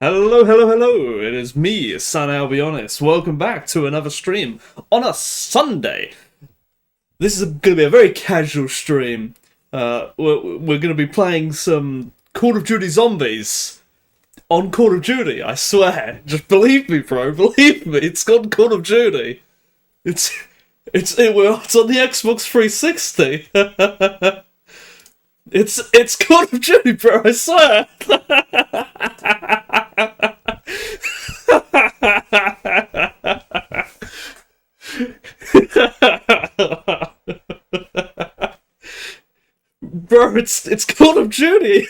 Hello, hello, hello! It is me, San Albionis. Welcome back to another stream on a Sunday. This is going to be a very casual stream. We're going to be playing some Call of Duty Zombies on Call of Duty. I swear, just believe me, bro. Believe me. It's called Call of Duty. It's on the Xbox 360. It's Call of Duty, bro. I swear. Bro, it's Call of Duty.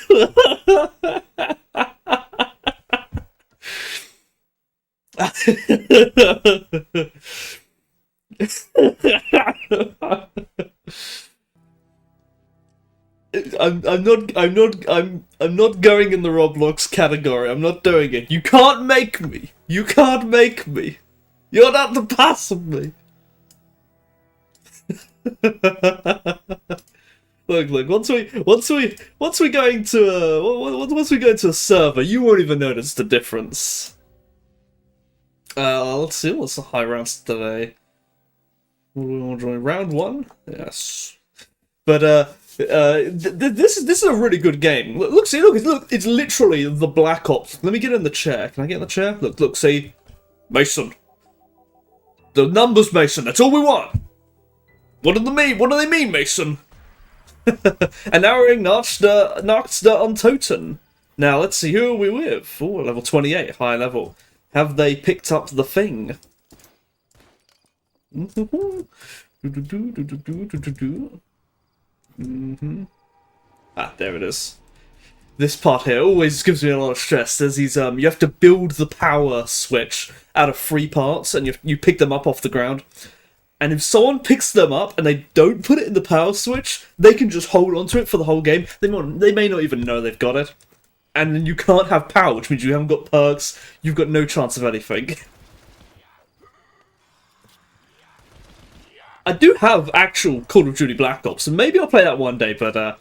I'm not going in the Roblox category. I'm not doing it. You can't make me. You can't make me. You're not the boss of me. Look. Once we go into a server, you won't even notice the difference. Let's see. What's the high rounds today? We want to join round one. Yes, but this is a really good game. Look, it's literally the Black Ops. Let me get in the chair. Can I get in the chair? Look, see, Mason. The numbers, Mason. That's all we want. What do they mean? What do they mean, Mason? And now we're in Nachster on Toten. Now let's see, who are we with? Oh, level 28, high level. Have they picked up the thing? Ah, there it is. This part here always gives me a lot of stress. There's these you have to build the power switch out of 3 parts, and you pick them up off the ground. And if someone picks them up and they don't put it in the power switch, they can just hold onto it for the whole game. They may not even know they've got it. And then you can't have power, which means you haven't got perks, you've got no chance of anything. I do have actual Call of Duty Black Ops, and maybe I'll play that one day, but I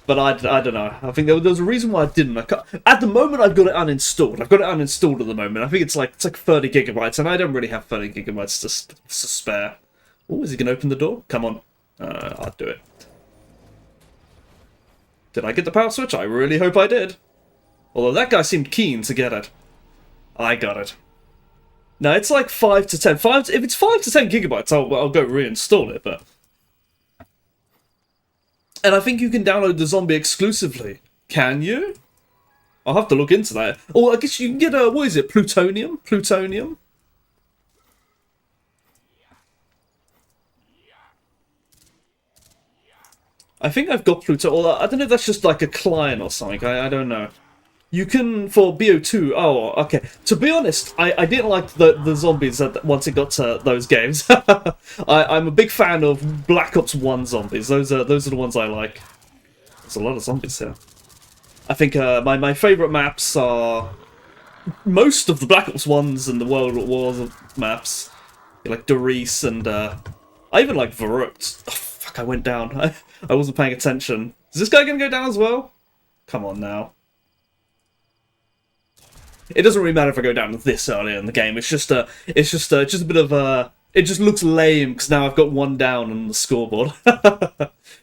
don't know. I think there was a reason why I didn't. At the moment, I've got it uninstalled. I've got it uninstalled at the moment. I think it's like 30 gigabytes, and I don't really have 30 gigabytes to spare. Oh, is he going to open the door? Come on. I'll do it. Did I get the power switch? I really hope I did. Although that guy seemed keen to get it. I got it. Now, it's like 5 to 10. If it's 5 to 10 gigabytes, I'll go reinstall it, but... And I think you can download the zombie exclusively. Can you? I'll have to look into that. Or I guess you can get what is it? Plutonium? Plutonium? I think I've got plutonium. I don't know if that's just like a client or something. I don't know. You can, for BO2, oh, okay. To be honest, I didn't like the zombies once it got to those games. I'm a big fan of Black Ops 1 zombies. Those are the ones I like. There's a lot of zombies here. I think my favourite maps are most of the Black Ops 1s and the World Wars maps. Like Doris and I even like Verrückt. Oh, fuck, I went down. I wasn't paying attention. Is this guy going to go down as well? Come on now. It doesn't really matter if I go down this early in the game. It's just a bit of it just looks lame because now I've got 1 down on the scoreboard.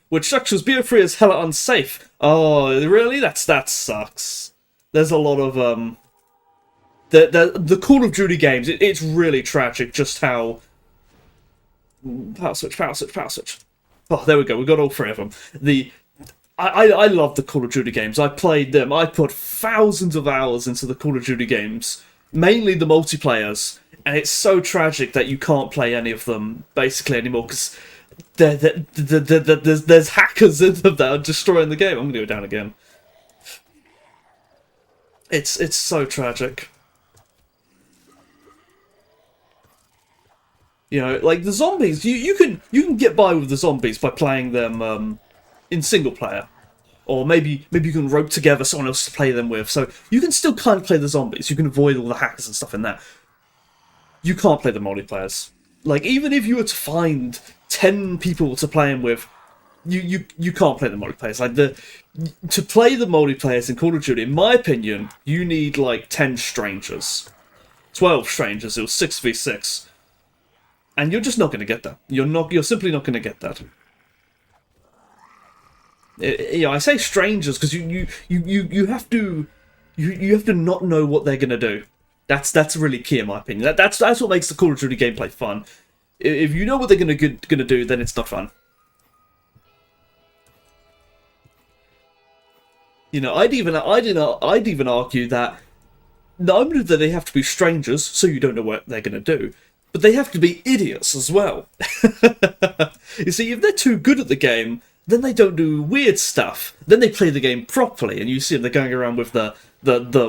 Which structures BO3 is hella unsafe. Oh, really? That sucks. There's a lot of the Call of Duty games. It's really tragic just how power switch. Oh, there we go. We got all 3 of them. I love the Call of Duty games. I played them. I put thousands of hours into the Call of Duty games, mainly the multiplayers, and it's so tragic that you can't play any of them basically anymore because there's hackers in them that are destroying the game. I'm gonna go down again. It's so tragic. You know, like the zombies. You can get by with the zombies by playing them in single player. Or maybe you can rope together someone else to play them with. So you can still kind of play the zombies. You can avoid all the hackers and stuff in that. You can't play the multiplayers. Like, even if you were to find 10 people to play them with, you can't play the multiplayer. It's like to play the multiplayers in Call of Duty, in my opinion, you need like 10 strangers, 12 strangers. It was 6v6, and you're just not going to get that. You're simply not going to get that. I say strangers because you have to not know what they're going to do. That's really key in my opinion. That's what makes the Call of Duty gameplay fun. If you know what they're going to do, then it's not fun. I'd even argue that not only do they have to be strangers, so you don't know what they're going to do, but they have to be idiots as well. You see, if they're too good at the game, then they don't do weird stuff. Then they play the game properly, and you see them, they're going around with the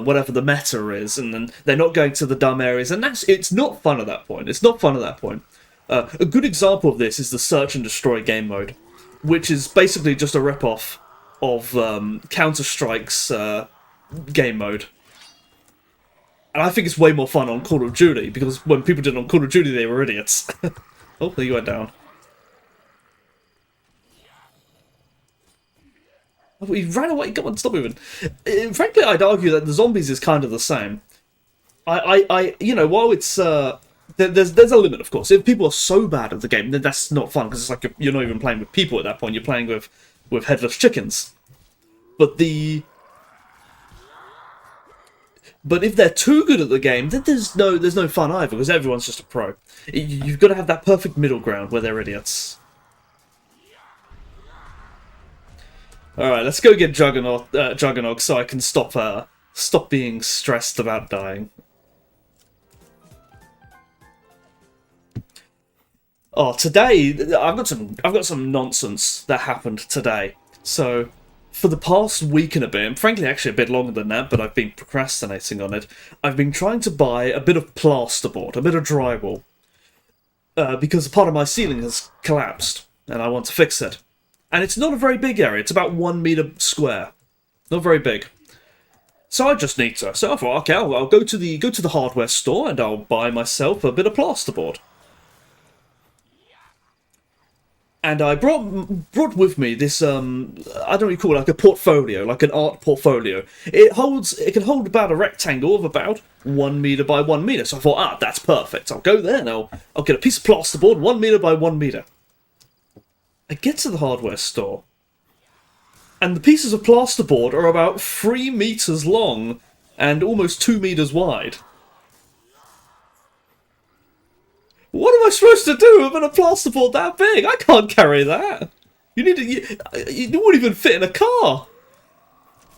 whatever the meta is, and then they're not going to the dumb areas, and it's not fun at that point. It's not fun at that point. A good example of this is the Search and Destroy game mode, which is basically just a rip-off of Counter-Strike's game mode. And I think it's way more fun on Call of Duty, because when people did it on Call of Duty, they were idiots. Oh, there you went down. Oh, he ran away. Come on, stop moving. Frankly, I'd argue that the zombies is kind of the same. While it's there's a limit, of course. If people are so bad at the game, then that's not fun, because it's like you're not even playing with people at that point. You're playing with headless chickens. But if they're too good at the game, then there's no fun either, because everyone's just a pro. You've got to have that perfect middle ground where they're idiots. Alright, let's go get Juggernog so I can stop being stressed about dying. Oh, today I've got some nonsense that happened today. So, for the past week and a bit, and frankly actually a bit longer than that, but I've been procrastinating on it, I've been trying to buy a bit of plasterboard, a bit of drywall, because part of my ceiling has collapsed, and I want to fix it. And it's not a very big area, it's about 1 meter square. Not very big. So I just need to. So I thought, okay, I'll go to the hardware store and I'll buy myself a bit of plasterboard. And I brought with me this I don't know what you call it, like a portfolio, like an art portfolio. It can hold about a rectangle of about 1 meter by 1 meter. So I thought, that's perfect. I'll go there and I'll get a piece of plasterboard 1 meter by 1 meter. I get to the hardware store, and the pieces of plasterboard are about 3 meters long and almost 2 meters wide. What am I supposed to do with a plasterboard that big? I can't carry that. You won't even fit in a car.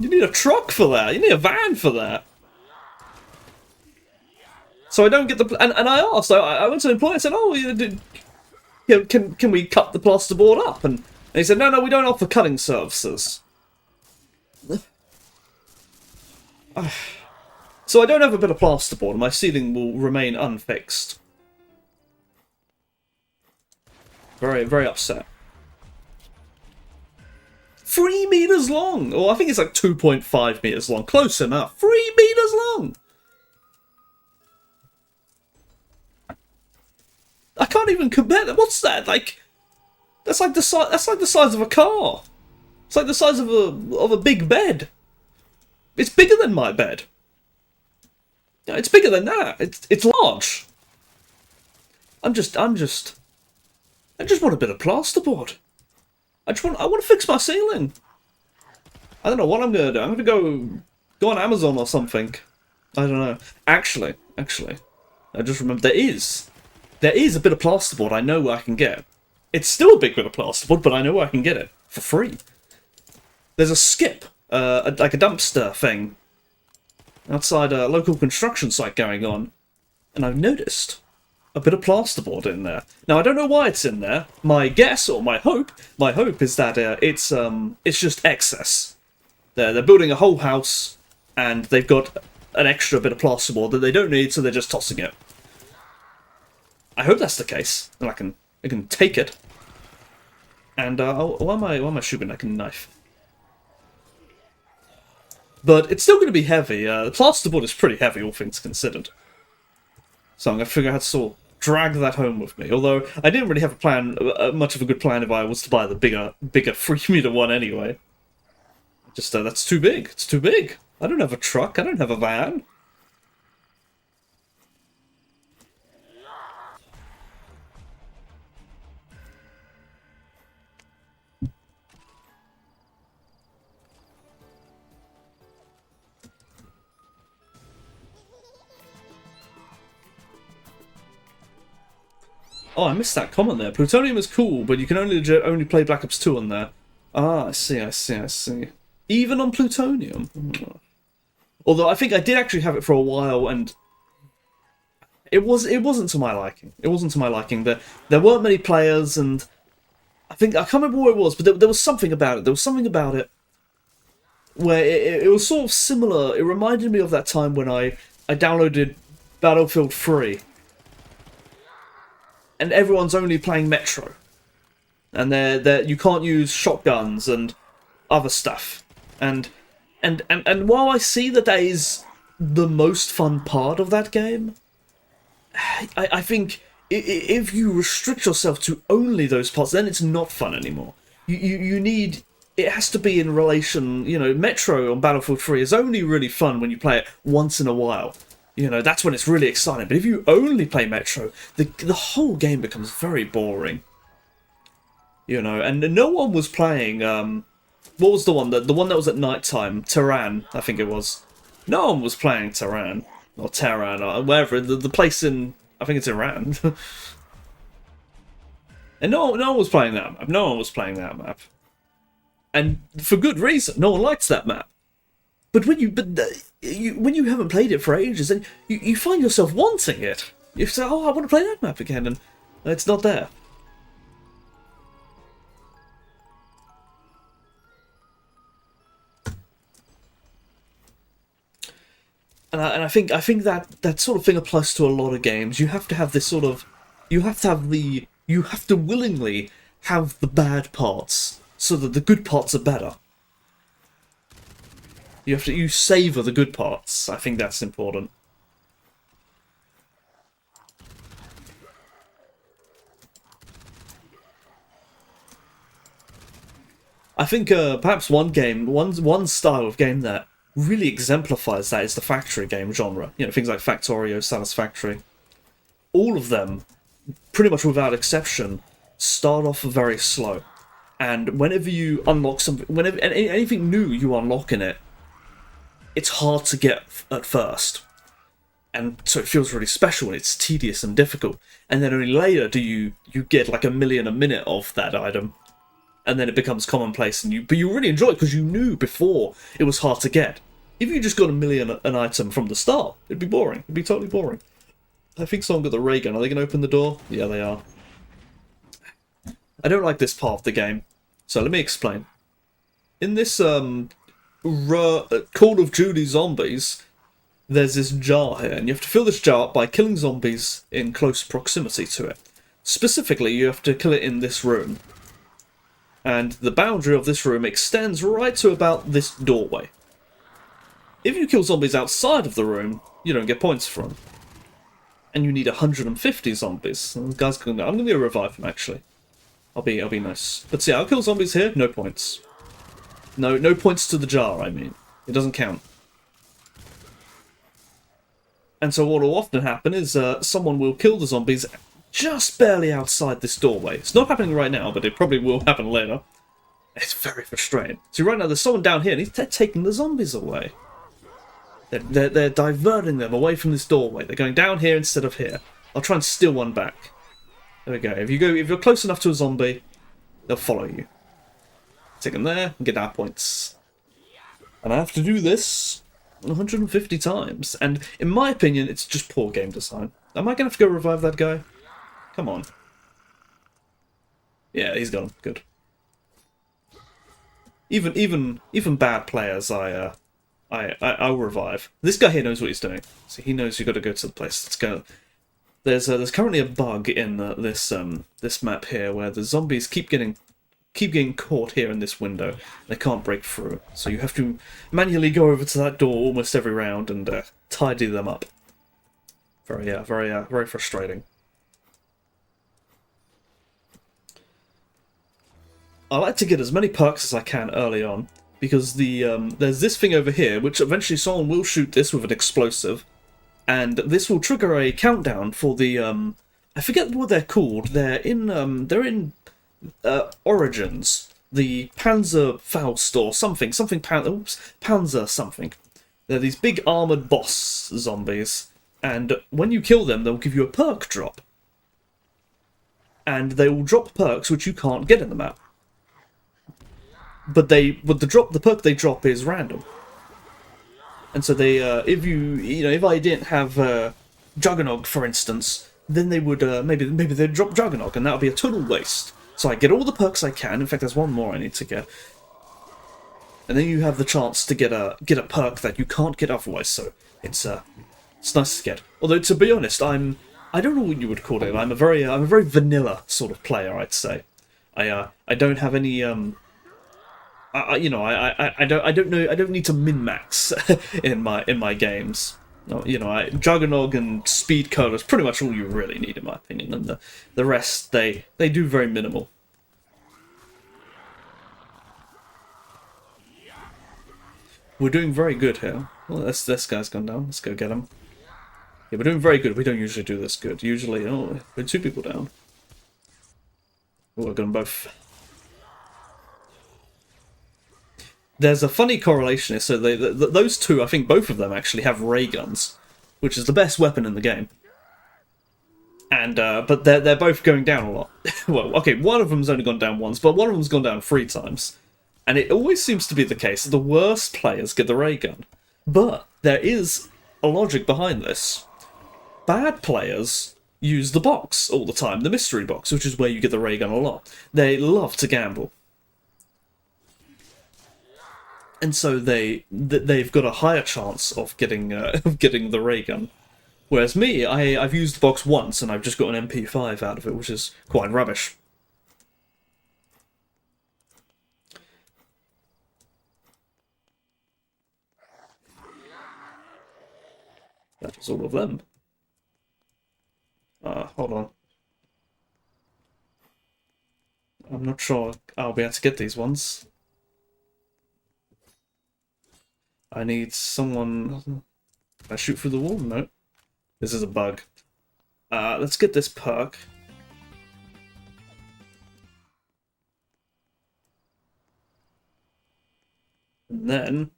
You need a truck for that. You need a van for that. So I don't get the... And I asked, I went to the employer and said, can we cut the plasterboard up? And he said, no, we don't offer cutting services. So I don't have a bit of plasterboard, and my ceiling will remain unfixed. Very, very upset. 3 meters long! Or I think it's like 2.5 meters long. Close enough. 3 meters long! I can't even compare that. What's that? Like, that's like the size of a car. It's like the size of a big bed. It's bigger than my bed. Yeah, it's bigger than that. It's large. I just want a bit of plasterboard. I want to fix my ceiling. I don't know what I'm gonna do. I'm gonna go on Amazon or something. I don't know. Actually, I just remembered there is a bit of plasterboard I know where I can get. It's still a big bit of plasterboard, but I know where I can get it for free. There's a skip, like a dumpster thing, outside a local construction site going on, and I've noticed a bit of plasterboard in there. Now I don't know why it's in there. My guess or my hope is that it's just excess. They're building a whole house, and they've got an extra bit of plasterboard that they don't need, so they're just tossing it. I hope that's the case, and I can take it. And why am I shooting like a knife? But it's still going to be heavy. The plasterboard is pretty heavy, all things considered. So I'm going to figure out how to drag that home with me. Although I didn't really have a plan, much of a good plan if I was to buy the bigger 3-meter one anyway. Just that's too big. It's too big. I don't have a truck. I don't have a van. Oh, I missed that comment there. Plutonium is cool, but you can only play Black Ops 2 on there. Ah, I see. Even on Plutonium. Although I think I did actually have it for a while, and it wasn't to my liking. It wasn't to my liking. There weren't many players, and I can't remember what it was, but there was something about it. There was something about it where it was sort of similar. It reminded me of that time when I downloaded Battlefield 3. And everyone's only playing Metro, and you can't use shotguns and other stuff, and while I see that is the most fun part of that game, I think if you restrict yourself to only those parts, then it's not fun anymore. You need, it has to be in relation. You know, Metro on Battlefield 3 is only really fun when you play it once in a while. You know, that's when it's really exciting. But if you only play Metro, the whole game becomes very boring. You know, and no one was playing, what was the one? The one that was at night time? Tehran, I think it was. No one was playing Tehran. Or Tehran, or wherever. The place in, I think it's Iran. And no one was playing that map. No one was playing that map. And for good reason. No one likes that map. But when you haven't played it for ages, then you find yourself wanting it. You say, "Oh, I want to play that map again," and it's not there. And I think that sort of thing applies to a lot of games. You have to have this sort of, you have to willingly have the bad parts so that the good parts are better. You savor the good parts. I think that's important. I think perhaps one style of game that really exemplifies that is the factory game genre. You know, things like Factorio, Satisfactory. All of them, pretty much without exception, start off very slow. And whenever you unlock something, whenever anything new you unlock in it, it's hard to get at first. And so it feels really special and it's tedious and difficult. And then only later do you get like 1 million a minute of that item. And then it becomes commonplace, but you really enjoy it because you knew before it was hard to get. If you just got 1 million an item from the start, it'd be boring. It'd be totally boring. I think someone got the ray gun. Are they going to open the door? Yeah, they are. I don't like this part of the game. So let me explain. In this Call of Duty Zombies, there's this jar here, and you have to fill this jar up by killing zombies in close proximity to it. Specifically, you have to kill it in this room. And the boundary of this room extends right to about this doorway. If you kill zombies outside of the room, you don't get points for them. And you need 150 zombies. And the guy's I'm going to revive him, actually. I'll be nice. But see, I'll kill zombies here, no points. No points to the jar, I mean. It doesn't count. And so what will often happen is someone will kill the zombies just barely outside this doorway. It's not happening right now, but it probably will happen later. It's very frustrating. See, right now there's someone down here, and they're taking the zombies away. They're diverting them away from this doorway. They're going down here instead of here. I'll try and steal one back. There we go. If you're close enough to a zombie, they'll follow you. Take them there and get our points. And I have to do this 150 times. And in my opinion, it's just poor game design. Am I going to have to go revive that guy? Come on. Yeah, he's gone. Good. Even bad players, I'll revive. This guy here knows what he's doing. So he knows you've got to go to the place. Let's go. There's currently a bug in this map here where the zombies keep getting caught here in this window. They can't break through. So you have to manually go over to that door almost every round and tidy them up. Very frustrating. I like to get as many perks as I can early on, because there's this thing over here, which eventually someone will shoot this with an explosive, and this will trigger a countdown for the I forget what they're called. They're in Origins, the Panzerfaust or something, Panzer something. They're these big armored boss zombies, and when you kill them, they'll give you a perk drop, and they will drop perks which you can't get in the map. But the perk they drop is random, and so they if I didn't have Juggernog, for instance, then they would maybe they'd drop Juggernog, and that would be a total waste. So I get all the perks I can. In fact, there's one more I need to get, and then you have the chance to get a perk that you can't get otherwise. So it's nice to get. Although, to be honest, I don't know what you would call it. I'm a very vanilla sort of player, I'd say. I don't have any I don't need to min-max in my games. Juggernog and Speed Cola is pretty much all you really need, in my opinion, and the rest they do very minimal. We're doing very good here. Well, this guy's gone down. Let's go get him. Yeah, we're doing very good. We don't usually do this good. Usually, we're 2 people down. Oh, I've got them both. There's a funny correlation here. So those two, I think both of them actually have ray guns, which is the best weapon in the game. And but they're both going down a lot. Well, okay, one of them's only gone down once, but one of them's gone down 3 times. And it always seems to be the case that the worst players get the ray gun. But there is a logic behind this. Bad players use the box all the time, the mystery box, which is where you get the ray gun a lot. They love to gamble. And so they've got a higher chance of getting the ray gun. Whereas me, I've used the box once and I've just got an MP5 out of it, which is quite rubbish. That was all of them. Hold on. I'm not sure I'll be able to get these ones. I need someone... Can I shoot through the wall? No. This is a bug. Let's get this perk. And then...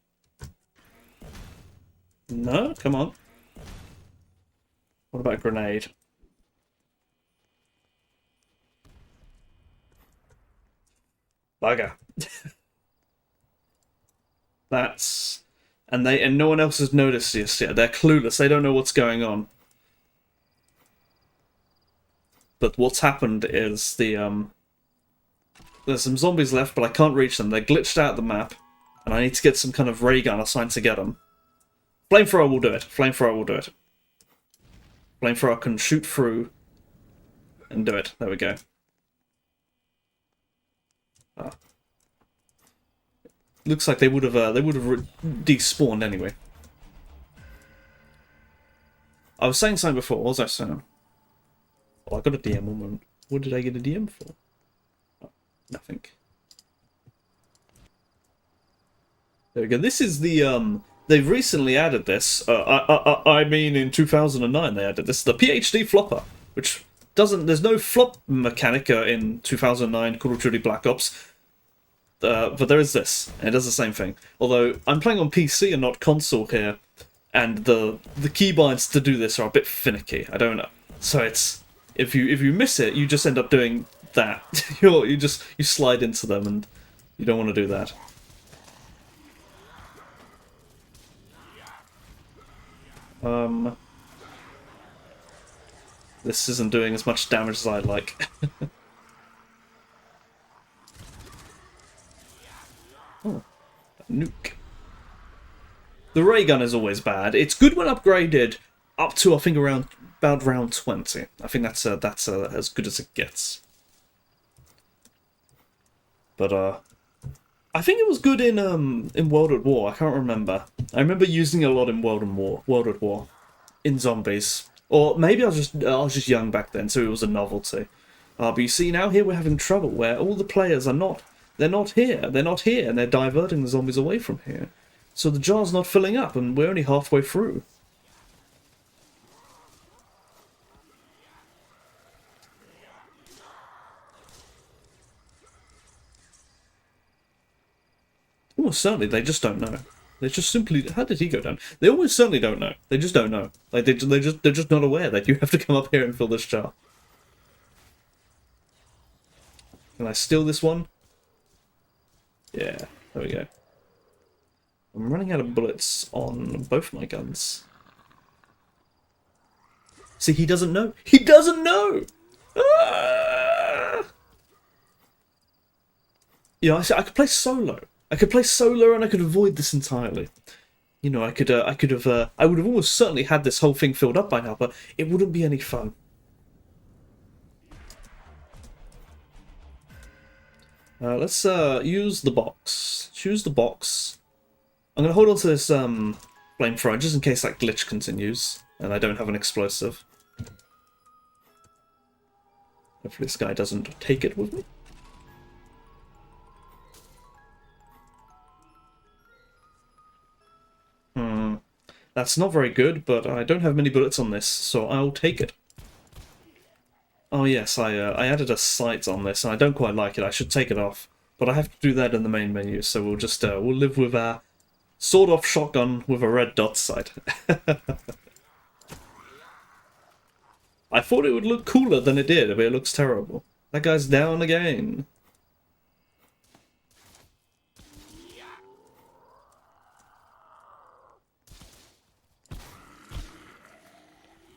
No, come on. What about a grenade? Bugger. That's... And no one else has noticed this yet. They're clueless. They don't know what's going on. But what's happened is there's some zombies left, but I can't reach them. They're glitched out the map, and I need to get some kind of ray gun assigned to get them. Flamethrower will do it. Flamethrower will do it. Flamethrower can shoot through and do it. There we go. Looks like they would have despawned anyway. I was saying something before. What was I saying? Oh, I got a DM moment. What did I get a DM for? Oh, nothing. There we go. This is the they've recently added this. I mean, in 2009 they added this. The PhD flopper, which doesn't. There's no flop mechanic in 2009 Call of Duty Black Ops. But there is this, and it does the same thing. Although I'm playing on PC and not console here, and the keybinds to do this are a bit finicky. I don't know. So it's if you miss it, you just end up doing that. you slide into them, and you don't want to do that. This isn't doing as much damage as I'd like. Oh, nuke. The ray gun is always bad. It's good when upgraded up to, I think, about round 20. I think that's as good as it gets. But I think it was good in World at War. I can't remember. I remember using it a lot in World at War, in zombies. Or maybe I was just young back then, so it was a novelty. But you see, now here we're having trouble where all the players are not They're not here. They're not here, and they're diverting the zombies away from here. So the jar's not filling up, and we're only halfway through. Almost certainly they just don't know. They just simply... How did he go down? They almost certainly don't know. They just don't know. Like, they're just not aware that you have to come up here and fill this jar. Can I steal this one? Yeah, there we go. I'm running out of bullets on both my guns. See, he doesn't know. He doesn't know! Ah! You know, I could play solo. I could play solo and I could avoid this entirely. You know, I would have almost certainly had this whole thing filled up by now, but it wouldn't be any fun. Let's use the box. Choose the box. I'm gonna hold on to this flamethrower just in case that glitch continues and I don't have an explosive. Hopefully this guy doesn't take it with me. That's not very good, but I don't have many bullets on this, so I'll take it. Oh yes, I added a sight on this, and I don't quite like it. I should take it off, but I have to do that in the main menu. So we'll just we'll live with our sawed-off shotgun with a red dot sight. I thought it would look cooler than it did, but it looks terrible. That guy's down again.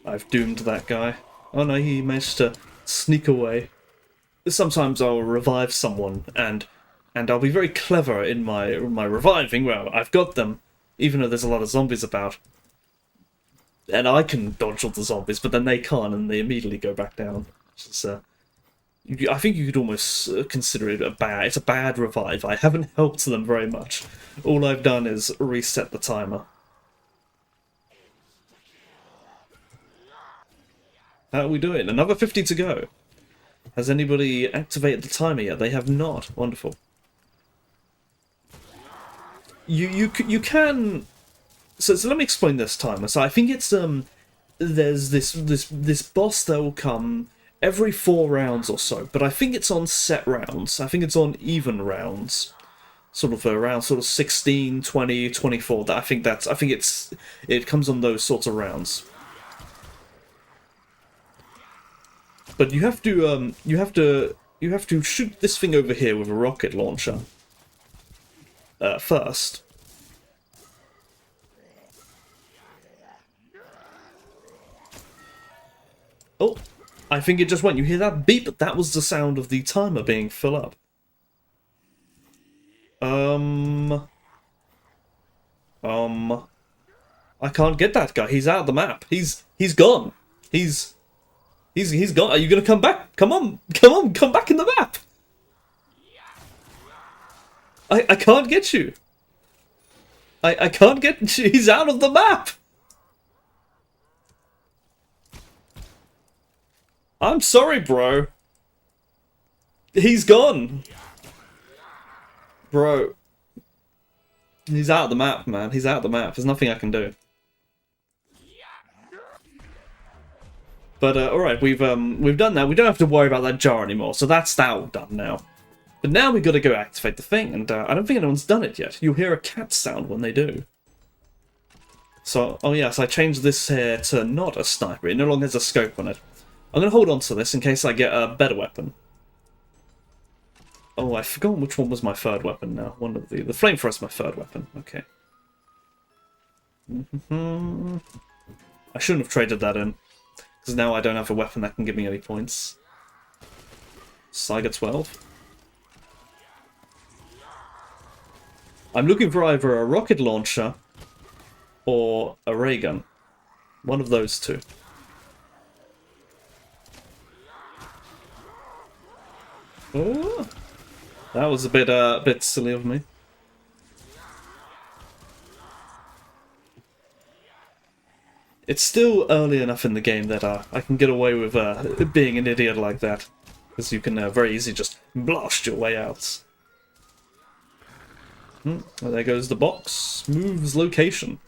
I've doomed that guy. Oh no, he managed to sneak away. Sometimes I'll revive someone, and I'll be very clever in my reviving. Well, I've got them, even though there's a lot of zombies about. And I can dodge all the zombies, but then they can't, and they immediately go back down. I think you could almost consider it it's a bad revive. I haven't helped them very much. All I've done is reset the timer. How are we doing? Another 50 to go. Has anybody activated the timer yet? They have not. Wonderful. You can. So let me explain this timer. So I think it's there's this boss that will come every 4 rounds or so, but I think it's on set rounds. I think it's on even rounds. Sort of around 16, 20, 24. I think it comes on those sorts of rounds. But you have to shoot this thing over here with a rocket launcher first. Oh, I think it just went. You hear that beep? That was the sound of the timer being filled up. I can't get that guy. He's out of the map. He's gone. He's gone. Are you gonna come back? Come on, come back in the map. I can't get you. I can't get you. He's out of the map. I'm sorry, bro. He's gone. Bro. He's out of the map, man. He's out of the map. There's nothing I can do. But alright, we've done that. We don't have to worry about that jar anymore, so that's that all done now. But now we've got to go activate the thing, and I don't think anyone's done it yet. You'll hear a cat sound when they do. So, oh yes, I changed this here to not a sniper. It no longer has a scope on it. I'm going to hold on to this in case I get a better weapon. Oh, I forgot which one was my third weapon now. One of the flamethrower is my third weapon. Okay. I shouldn't have traded that in. Because now I don't have a weapon that can give me any points. Saiga 12. I'm looking for either a rocket launcher or a ray gun. One of those two. Oh, that was a bit silly of me. It's still early enough in the game that I can get away with being an idiot like that, because you can very easily just blast your way out. Well, there goes the box. Moves location.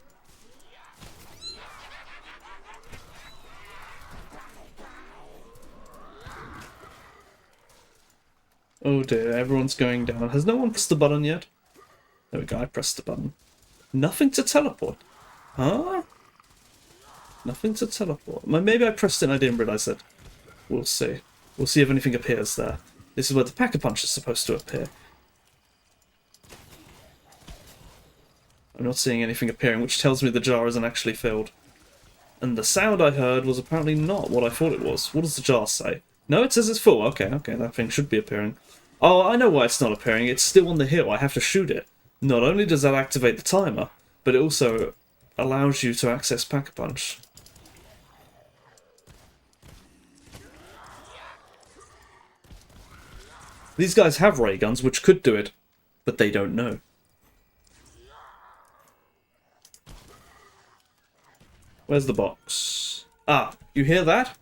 Oh dear, everyone's going down. Has no one pressed the button yet? There we go, I pressed the button. Nothing to teleport. Huh? Nothing to teleport. Maybe I pressed it and I didn't realise it. We'll see. We'll see if anything appears there. This is where the Pack-a-Punch is supposed to appear. I'm not seeing anything appearing, which tells me the jar isn't actually filled. And the sound I heard was apparently not what I thought it was. What does the jar say? No, it says it's full. Okay, that thing should be appearing. Oh, I know why it's not appearing. It's still on the hill. I have to shoot it. Not only does that activate the timer, but it also allows you to access Pack-a-Punch. These guys have ray guns, which could do it, but they don't know. Where's the box? Ah, you hear that?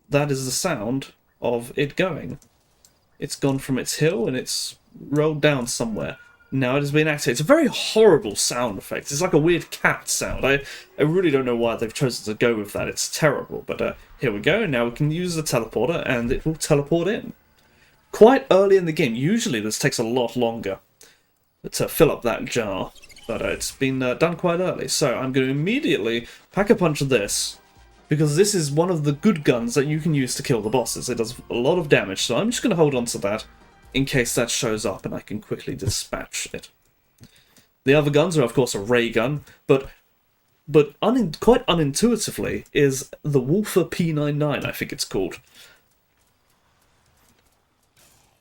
That is the sound of it going. It's gone from its hill and it's rolled down somewhere. Now it has been activated. It's a very horrible sound effect. It's like a weird cat sound. I really don't know why they've chosen to go with that. It's terrible. But here we go. Now we can use the teleporter and it will teleport in. Quite early in the game. Usually this takes a lot longer to fill up that jar. But it's been done quite early. So I'm going to immediately Pack-a-Punch this. Because this is one of the good guns that you can use to kill the bosses. It does a lot of damage. So I'm just going to hold on to that in case that shows up and I can quickly dispatch it. The other guns are of course a ray gun. But quite unintuitively is the Wolfer P99, I think it's called.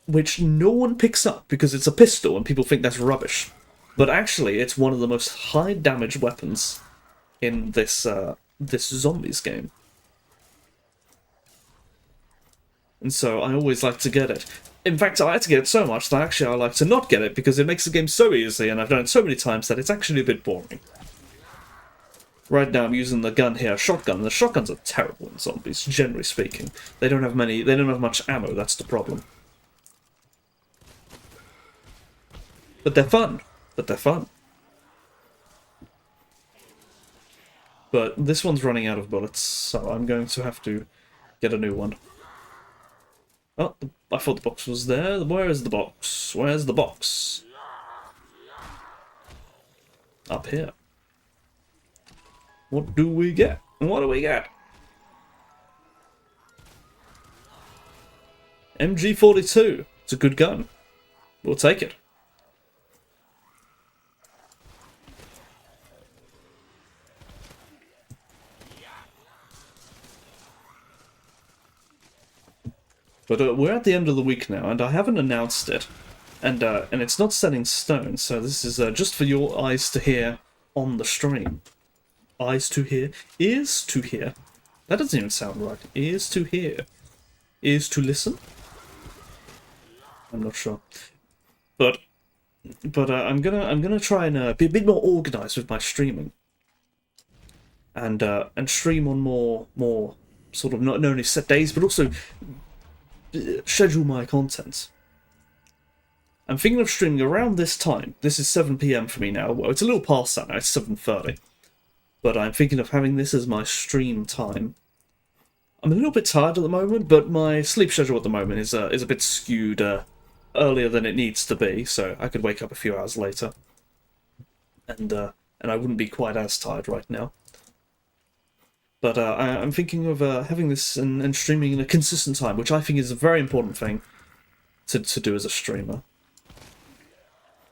Which no one picks up because it's a pistol and people think that's rubbish. But actually, it's one of the most high damage weapons in this this zombies game. And so I always like to get it. In fact, I like to get it so much that actually I like to not get it because it makes the game so easy and I've done it so many times that it's actually a bit boring. Right now I'm using the gun here, a shotgun. The shotguns are terrible in zombies, generally speaking. They don't have much ammo, that's the problem. But they're fun. But this one's running out of bullets, so I'm going to have to get a new one. Oh, I thought the box was there. Where is the box? Where's the box? Up here. What do we get? What do we get? MG42. It's a good gun. We'll take it. But we're at the end of the week now, and I haven't announced it, and it's not set in stone. So this is just for your eyes to hear on the stream. Eyes to hear, ears to hear. That doesn't even sound right. Ears to hear, ears to listen. I'm not sure, but I'm gonna try and be a bit more organised with my streaming, and stream on more sort of not only set days, but also schedule my content. I'm thinking of streaming around this time. This is 7 PM for me now. Well, it's a little past that now, it's 7:30. But I'm thinking of having this as my stream time. I'm a little bit tired at the moment, but my sleep schedule at the moment is a bit skewed earlier than it needs to be, so I could wake up a few hours later. And I wouldn't be quite as tired right now. But I'm thinking of having this and streaming in a consistent time, which I think is a very important thing to do as a streamer.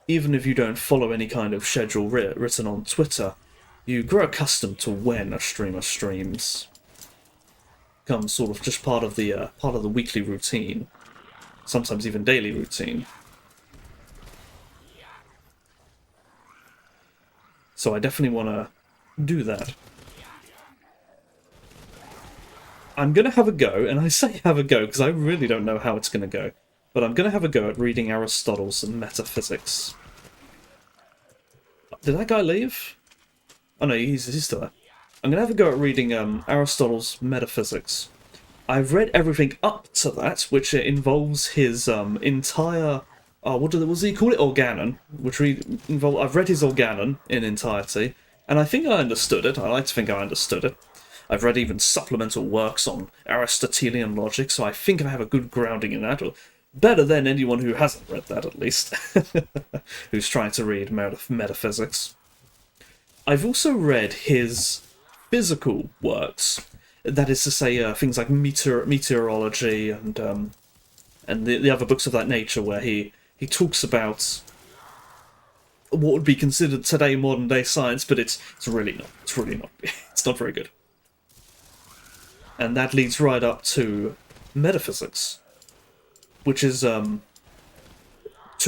Even if you don't follow any kind of schedule written on Twitter, you grow accustomed to when a streamer streams. Becomes sort of just part of the weekly routine, sometimes even daily routine. So I definitely want to do that. I'm going to have a go, and I say have a go because I really don't know how it's going to go, but I'm going to have a go at reading Aristotle's Metaphysics. Did that guy leave? Oh no, he's still there. I'm going to have a go at reading Aristotle's Metaphysics. I've read everything up to that, which involves his entire oh, was he call it? Organon, which I've read his Organon in entirety, and I think I understood it. I like to think I understood it. I've read even supplemental works on Aristotelian logic, so I think I have a good grounding in that. Or better than anyone who hasn't read that, at least, who's trying to read metaphysics. I've also read his physical works. That is to say, things like meteorology and the other books of that nature, where he talks about what would be considered today modern day science, but it's really not. It's really not. It's not very good. And that leads right up to metaphysics, which is, to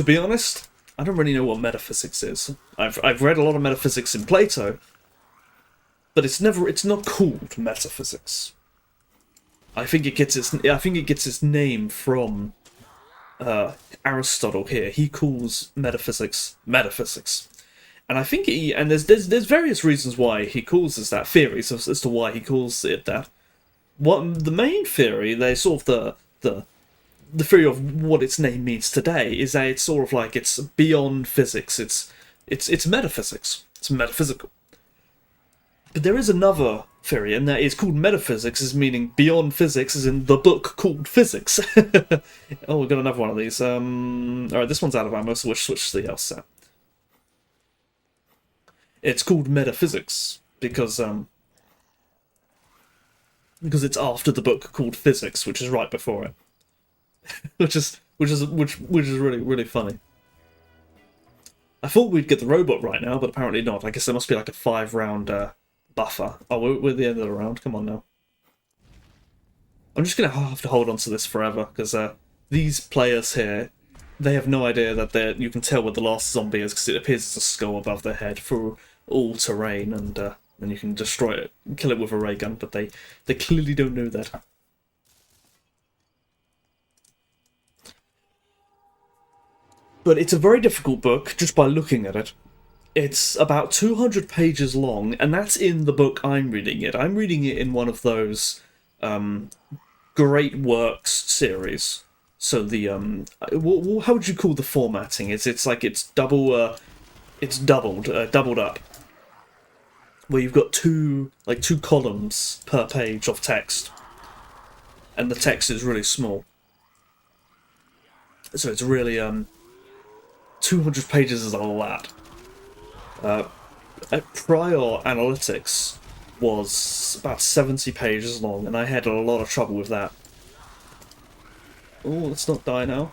be honest, I don't really know what metaphysics is. I've read a lot of metaphysics in Plato, but it's not called metaphysics. I think it gets its name from Aristotle here. He calls metaphysics, and I think there's various reasons why he calls this that, theories as to why he calls it that. The main theory, they sort of the theory of what its name means today, is that it's sort of like it's beyond physics. It's metaphysics. It's metaphysical. But there is another theory, and that is called metaphysics, is meaning beyond physics, as in the book called Physics. Oh, we've got another one of these. Alright, this one's out of ammo, so we'll switch to the else set. It's called metaphysics because it's after the book called Physics, which is right before it. which is really, really funny. I thought we'd get the robot right now, but apparently not. I guess there must be like a 5-round buffer. Oh, we're at the end of the round. Come on now. I'm just going to have to hold on to this forever, because these players here, they have no idea that you can tell what the last zombie is, because it appears as a skull above their head through all terrain, and then you can destroy it, kill it with a ray gun, but they clearly don't know that. But it's a very difficult book, just by looking at it. It's about 200 pages long, and that's in the book I'm reading it. I'm reading it in one of those Great Works series. So the how would you call the formatting? It's doubled up, where you've got two columns per page of text, and the text is really small. So it's really 200 pages is a lot. Prior Analytics was about 70 pages long, and I had a lot of trouble with that. Oh, let's not die now.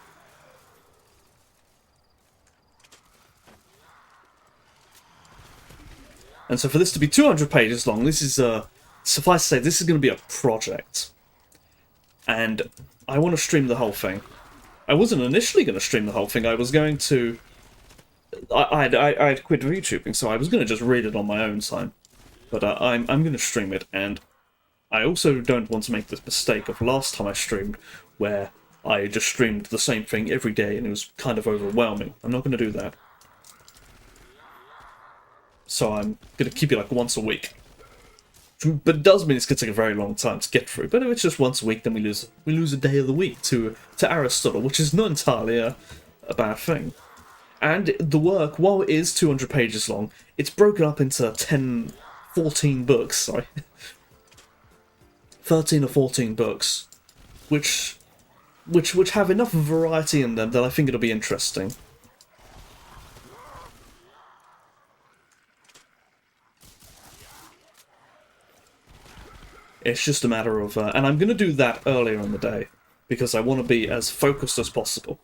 And so for this to be 200 pages long, this is, suffice to say, this is going to be a project. And I want to stream the whole thing. I wasn't initially going to stream the whole thing. I was going to... I'd quit VTubing, so I was going to just read it on my own time. But I'm going to stream it, and I also don't want to make this mistake of last time I streamed, where I just streamed the same thing every day, and it was kind of overwhelming. I'm not going to do that. So I'm going to keep it like once a week. But it does mean it's going to take a very long time to get through. But if it's just once a week, then we lose a day of the week to Aristotle, which is not entirely a bad thing. And the work, while it is 200 pages long, it's broken up into 14 books, sorry. 13 or 14 books, which have enough variety in them that I think it'll be interesting. It's just a matter of... and I'm going to do that earlier in the day, because I want to be as focused as possible.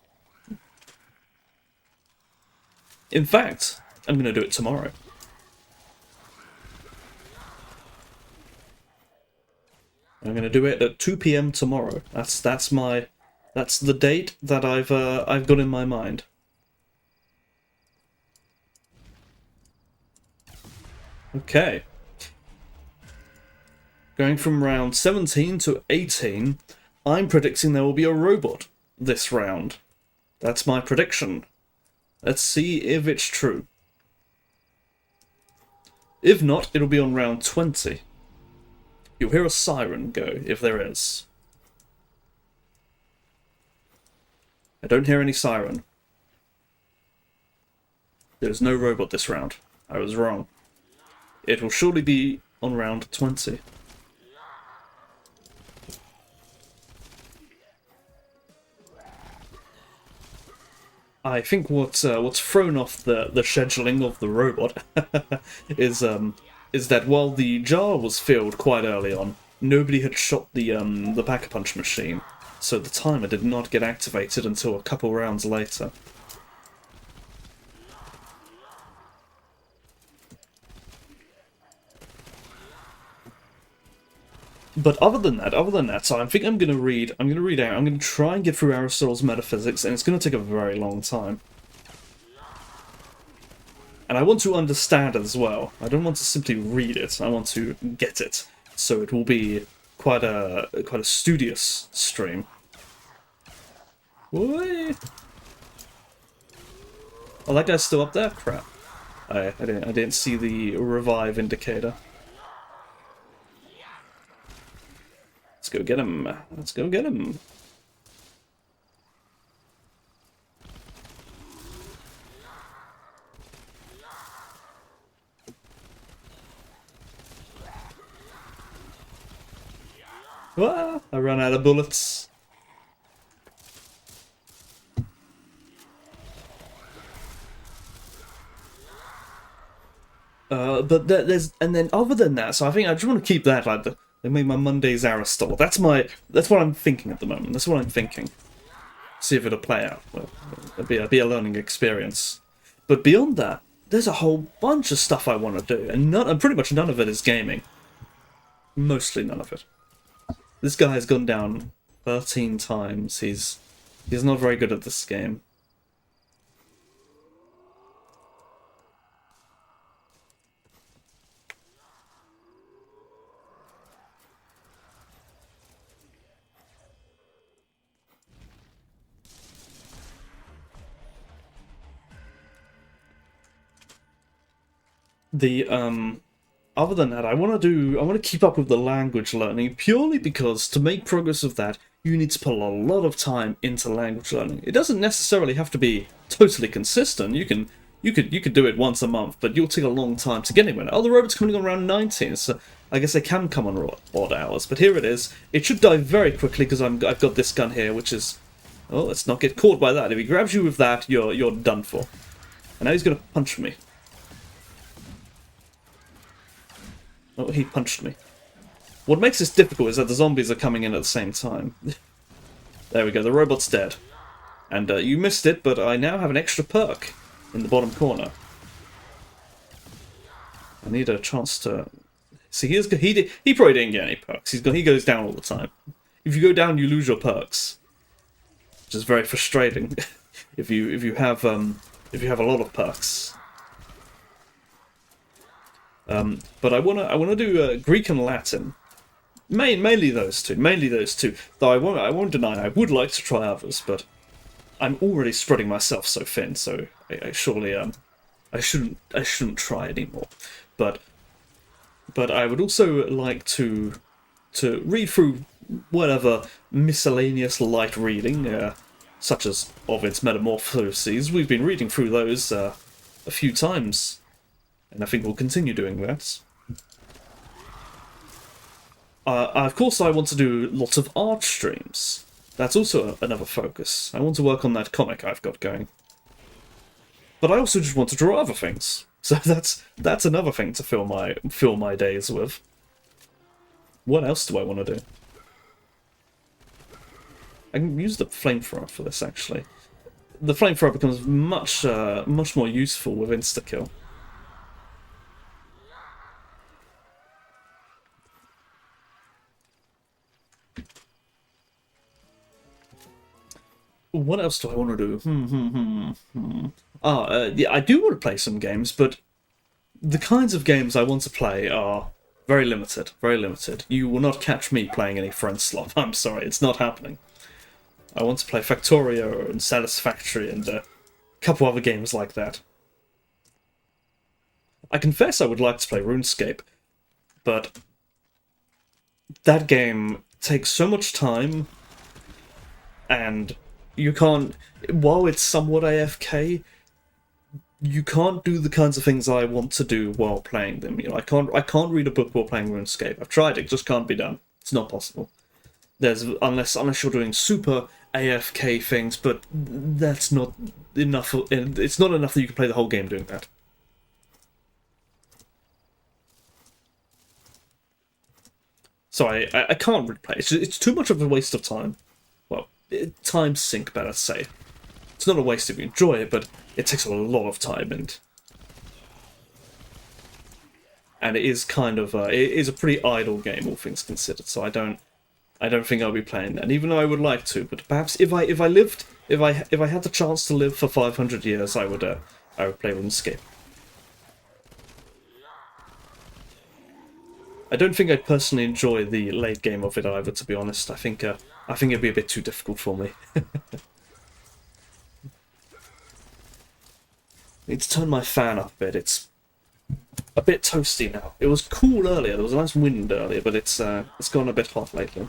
In fact, I'm going to do it tomorrow. I'm going to do it at 2 PM tomorrow. That's the date that I've got in my mind. Okay. Going from round 17 to 18, I'm predicting there will be a robot this round. That's my prediction. Let's see if it's true. If not, it'll be on round 20. You'll hear a siren go, if there is. I don't hear any siren. There's no robot this round. I was wrong. It will surely be on round 20. I think what's thrown off the scheduling of the robot is that while the jar was filled quite early on, nobody had shot the Pack-a-Punch machine, so the timer did not get activated until a couple rounds later. But other than that, so I think I'm gonna read out. I'm gonna try and get through Aristotle's Metaphysics, and it's gonna take a very long time. And I want to understand it as well. I don't want to simply read it. I want to get it. So it will be quite a studious stream. Boy. Oh, that guy's still up there? Crap. I didn't see the revive indicator. Let's go get him. Let's go get him. Ah, I ran out of bullets. But there's, and then other than that, so I think I just want to keep that like they made my Monday's Aristotle. That's what I'm thinking at the moment. That's what I'm thinking. See if it'll play out. Well, it'll be a learning experience. But beyond that, there's a whole bunch of stuff I want to do, and pretty much none of it is gaming. Mostly none of it. This guy has gone down 13 times. He's not very good at this game. Other than that, I want to keep up with the language learning purely because to make progress of that, you need to put a lot of time into language learning. It doesn't necessarily have to be totally consistent. You could do it once a month, but you'll take a long time to get anywhere. Oh, the robot's coming on around 19, so I guess they can come on odd hours. But here it is. It should die very quickly because I've got this gun here, which is, oh, let's not get caught by that. If he grabs you with that, you're done for. And now he's gonna punch me. Oh, he punched me. What makes this difficult is that the zombies are coming in at the same time. There we go, the robot's dead. And you missed it, but I now have an extra perk in the bottom corner. I need a chance to... See, he probably didn't get any perks. He goes down all the time. If you go down, you lose your perks. Which is very frustrating if you have a lot of perks. But I wanna do Greek and Latin, mainly those two. Though I won't deny I would like to try others, but I'm already spreading myself so thin, so I surely I shouldn't try anymore. But I would also like to read through whatever miscellaneous light reading, such as Ovid's Metamorphoses. We've been reading through those a few times. And I think we'll continue doing that. Of course, I want to do lots of art streams. That's also another focus. I want to work on that comic I've got going. But I also just want to draw other things. So that's another thing to fill my days with. What else do I want to do? I can use the flamethrower for this, actually. The flamethrower becomes much more useful with insta-kill. What else do I want to do? Yeah, I do want to play some games, but the kinds of games I want to play are very limited. Very limited. You will not catch me playing any Friend Slot. I'm sorry, it's not happening. I want to play Factorio and Satisfactory and a couple other games like that. I confess I would like to play RuneScape, but that game takes so much time, and you can't, while it's somewhat AFK, you can't do the kinds of things I want to do while playing them. You know, I can't read a book while playing RuneScape. I've tried it, just can't be done. It's not possible. There's unless you're doing super AFK things, but that's not enough. It's not enough that you can play the whole game doing that. So I can't really play. It's too much of a waste of time. Well, time sink, better say. It's not a waste if you enjoy it, but it takes a lot of time, and it is kind of it is a pretty idle game, all things considered. So I don't think I'll be playing that, even though I would like to. But perhaps if I had the chance to live for 500 years, I would play RuneScape. I don't think I'd personally enjoy the late game of it either, to be honest. I think it'd be a bit too difficult for me. Need to turn my fan up a bit. It's a bit toasty now. It was cool earlier. There was a nice wind earlier, but it's gone a bit hot lately.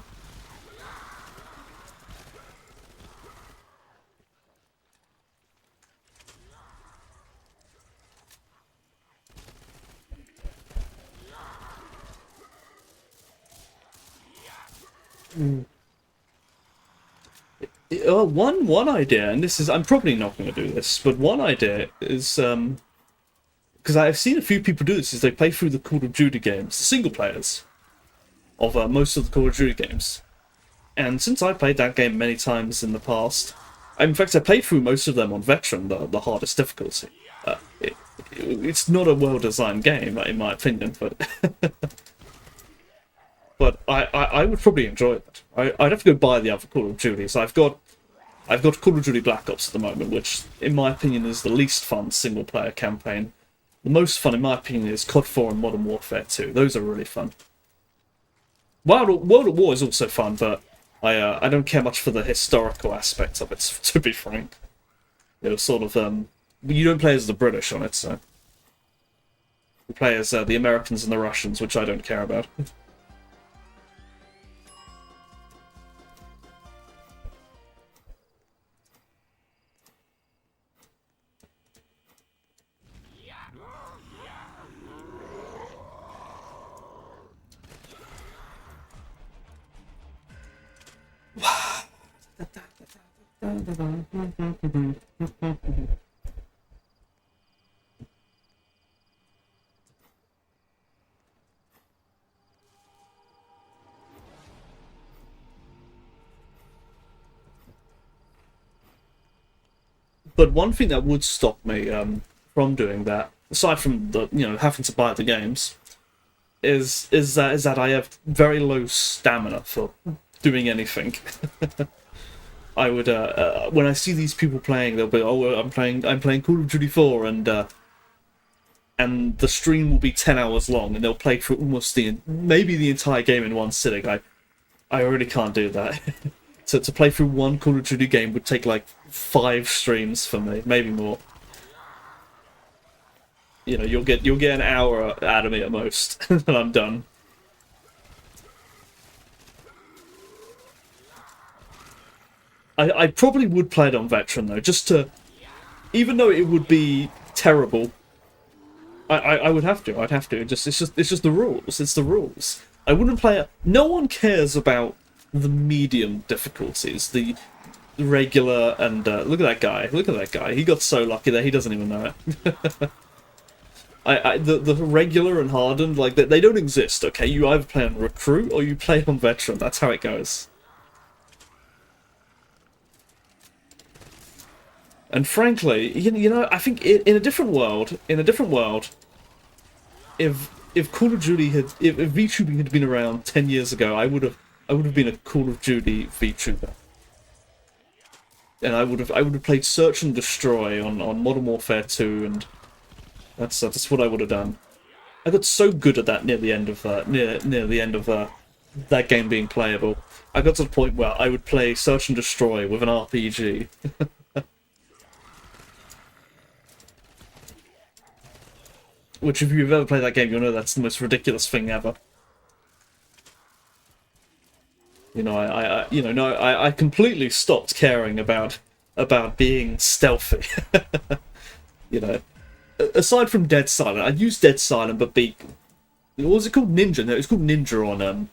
One idea, and this is, I'm probably not going to do this, but one idea is because I've seen a few people do this, is they play through the Call of Duty games, the single players of most of the Call of Duty games. And since I played that game many times in the past, in fact I played through most of them on Veteran, the hardest difficulty. It's not a well-designed game, in my opinion, but but I would probably enjoy it. I'd have to go buy the other Call of Duties. I've got Call of Duty Black Ops at the moment, which, in my opinion, is the least fun single-player campaign. The most fun, in my opinion, is COD 4 and Modern Warfare 2. Those are really fun. World at War is also fun, but I don't care much for the historical aspects of it, to be frank. It was sort of you don't play as the British on it, so you play as the Americans and the Russians, which I don't care about. But one thing that would stop me from doing that, aside from the having to buy the games, is that I have very low stamina for doing anything. I would when I see these people playing, they'll be, oh, I'm playing Call of Duty 4, and the stream will be 10 hours long, and they'll play through almost maybe the entire game in one sitting. I really can't do that. To play through one Call of Duty game would take like 5 streams for me, maybe more. You know, you'll get an hour out of me at most, and I'm done. I probably would play it on Veteran though, just to, even though it would be terrible, I would have to. I'd have to. It's just the rules. It's the rules. I wouldn't play it. No one cares about the medium difficulties, the regular, and look at that guy. Look at that guy. He got so lucky that he doesn't even know it. The regular and hardened, like, they don't exist. Okay, you either play on Recruit or you play on Veteran. That's how it goes. And frankly, you know, I think in a different world, if Call of Duty if VTubing had been around 10 years ago, I would have been a Call of Duty VTuber, and I would have played Search and Destroy on Modern Warfare 2, and that's what I would have done. I got so good at that near the end of that game being playable. I got to the point where I would play Search and Destroy with an RPG. Which, if you've ever played that game, you'll know that's the most ridiculous thing ever. You know, I completely stopped caring about being stealthy. You know, aside from Dead Silent, I'd use Dead Silent, but Beacon. What was it called? Ninja? No, it was called Ninja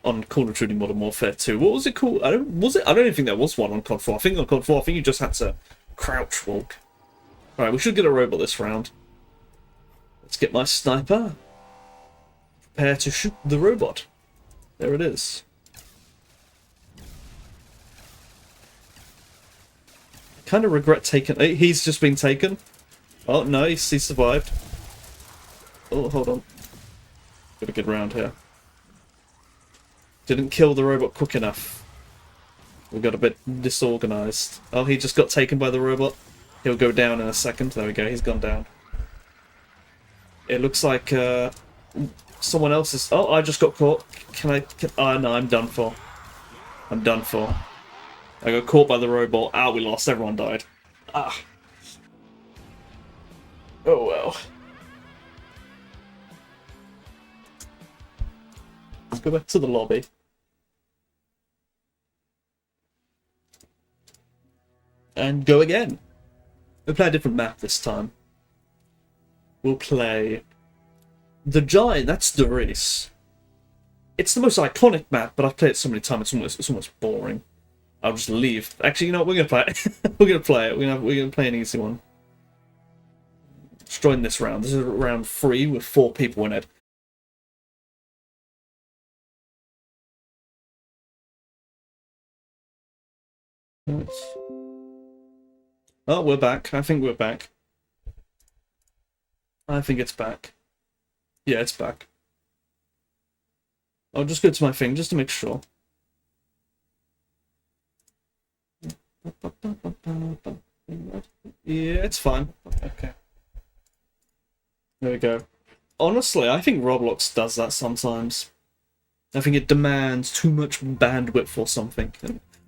on Call of Duty Modern Warfare 2. What was it called? I don't even think there was one on COD 4. I think on COD 4, I think you just had to crouch walk. Alright, we should get a robot this round. Let's get my sniper. Prepare to shoot the robot. There it is. I kind of regret taking... He's just been taken. Oh, no, he survived. Oh, hold on. Gotta get around here. Didn't kill the robot quick enough. We got a bit disorganized. Oh, he just got taken by the robot. He'll go down in a second. There we go, he's gone down. It looks like someone else is... Oh, I just got caught. Oh, no, I'm done for. I'm done for. I got caught by the robot. Ah, we lost. Everyone died. Ah. Oh, well. Let's go back to the lobby. And go again. We'll play a different map this time. We'll play the Giant. That's Doris. It's the most iconic map, but I've played it so many times it's almost boring. I'll just leave. Actually, you know what? We're gonna play it. We're gonna play it. We're gonna play an easy one. Let's join this round. This is round 3 with 4 people in it. Oh, we're back. I think we're back. I think it's back. Yeah, it's back. I'll just go to my thing just to make sure. Yeah, it's fine. Okay. There we go. Honestly, I think Roblox does that sometimes. I think it demands too much bandwidth for something.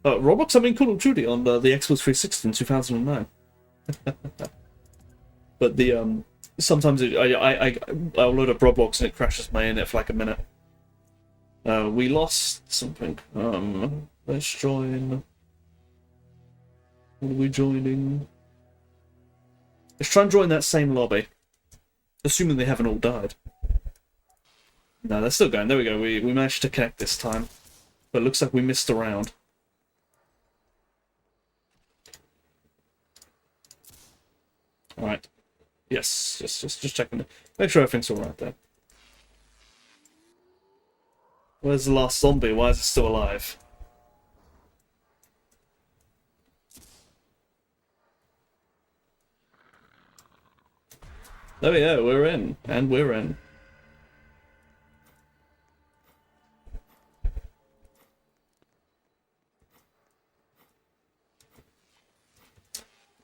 Roblox, I mean Call of Duty on the Xbox 360 in 2009. But the sometimes I'll load up Roblox and it crashes my internet for like a minute. We lost something. Let's join. What are we joining? Let's try and join that same lobby. Assuming they haven't all died. No, they're still going. There we go. We managed to connect this time. But it looks like we missed a round. Alright. Yes, just checking it. Make sure everything's alright there. Where's the last zombie? Why is it still alive? Oh yeah, we're in. And we're in.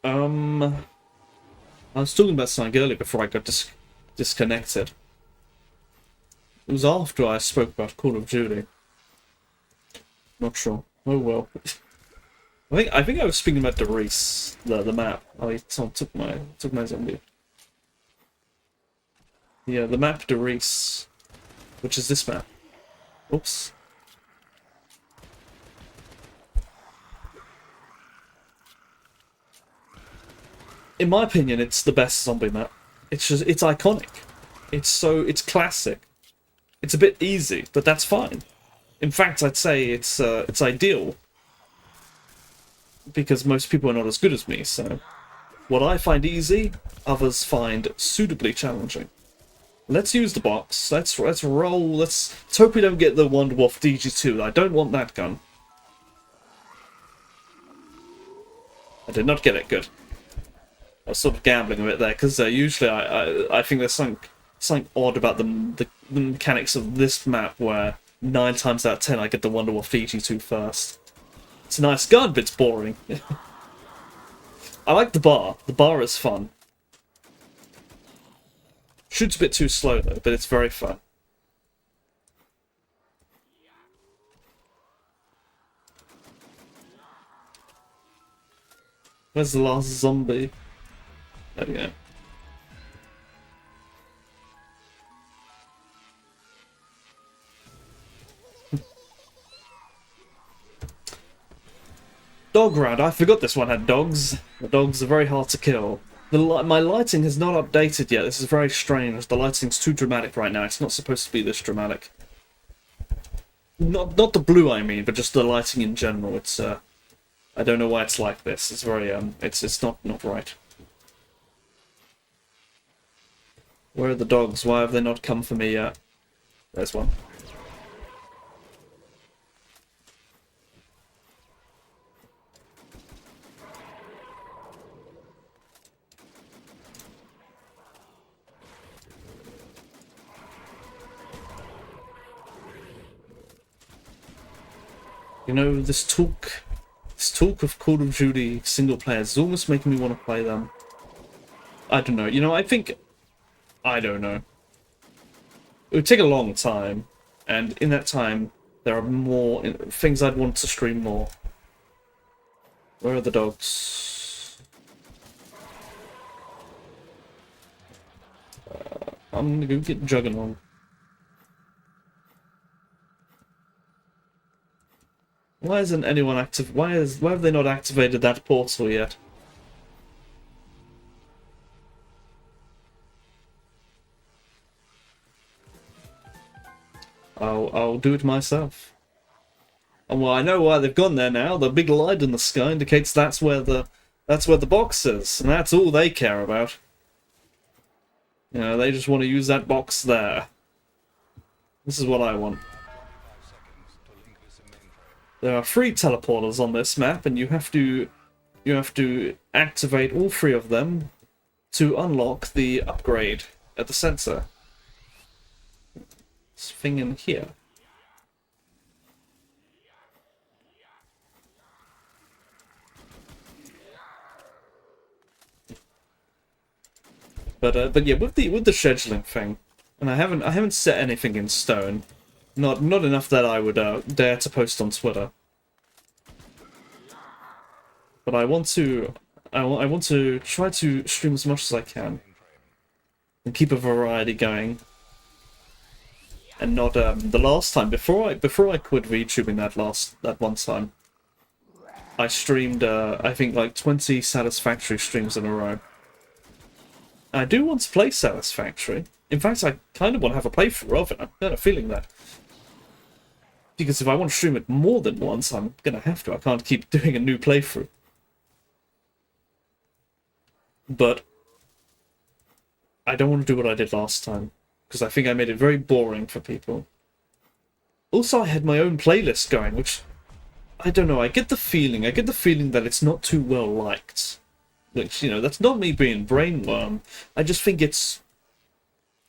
I was talking about something earlier before I got disconnected. It was after I spoke about Call of Duty. Not sure. Oh well. I think I was speaking about Doris, the map. Oh, someone took my zombie. Yeah, the map Doris, which is this map. Oops. In my opinion, it's the best zombie map. It's iconic. It's classic. It's a bit easy, but that's fine. In fact, I'd say it's ideal. Because most people are not as good as me, so... What I find easy, others find suitably challenging. Let's use the box. Let's roll. Let's hope we don't get the Wonderwolf DG2. I don't want that gun. I did not get it. Good. I was sort of gambling a bit there, because usually I think there's something odd about the mechanics of this map, where 9 times out of 10 I get the Wonderwolf DG2 first. It's a nice gun, but it's boring. I like the bar. The bar is fun. Shoots a bit too slow though, but it's very fun. Where's the last zombie? There we go. Dog round. I forgot this one had dogs. The dogs are very hard to kill. My lighting has not updated yet. This is very strange. The lighting's too dramatic right now. It's not supposed to be this dramatic. Not the blue, I mean, but just the lighting in general. It's I don't know why it's like this. It's very it's not right. Where are the dogs? Why have they not come for me yet? There's one. You know, this talk of Call of Duty single players is almost making me want to play them. I don't know. You know, I don't know. It would take a long time, and in that time, there are more things I'd want to stream more. Where are the dogs? I'm gonna go get Juggernaut. Why isn't anyone active? Why have they not activated that portal yet? I'll do it myself. And well, I know why they've gone there now. The big light in the sky indicates that's where the box is, and that's all they care about. You know, they just want to use that box there. This is what I want. There are 3 teleporters on this map, and you have to activate all 3 of them to unlock the upgrade at the sensor. This thing in here. But yeah, with the scheduling thing, and I haven't set anything in stone. Not enough that I would dare to post on Twitter. But I want to try to stream as much as I can and keep a variety going. And not the last time before I quit VTubing that one time, I streamed I think like 20 Satisfactory streams in a row. I do want to play Satisfactory. In fact, I kind of want to have a playthrough of it. I'm kind of feeling that. Because if I want to stream it more than once, I'm going to have to. I can't keep doing a new playthrough. But I don't want to do what I did last time, because I think I made it very boring for people. Also, I had my own playlist going, which, I don't know, I get the feeling that it's not too well liked. Which, you know, that's not me being brainworm. I just think it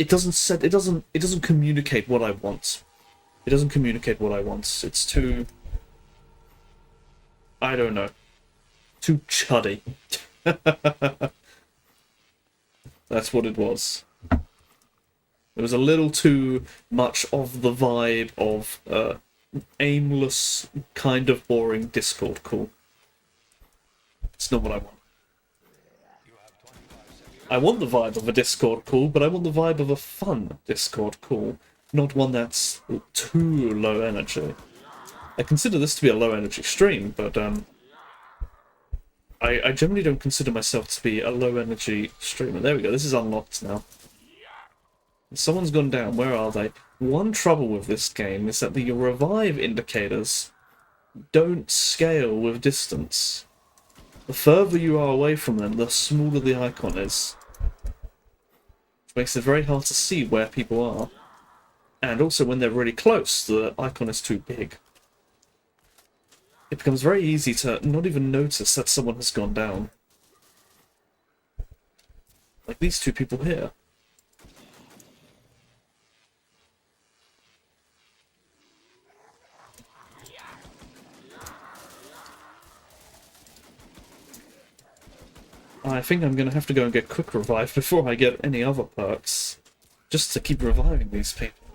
doesn't communicate what I want. It doesn't communicate what I want. It's too, I don't know, too chuddy. That's what it was. It was a little too much of the vibe of aimless, kind of boring Discord call. It's not what I want. I want the vibe of a Discord call, but I want the vibe of a fun Discord call, not one that's too low energy. I consider this to be a low energy stream, but I generally don't consider myself to be a low energy streamer. There we go, this is unlocked now. Someone's gone down, where are they? One trouble with this game is that the revive indicators don't scale with distance. The further you are away from them, the smaller the icon is. Which makes it very hard to see where people are. And also when they're really close, the icon is too big. It becomes very easy to not even notice that someone has gone down. Like these 2 people here. I think I'm going to have to go and get quick revive before I get any other perks. Just to keep reviving these people.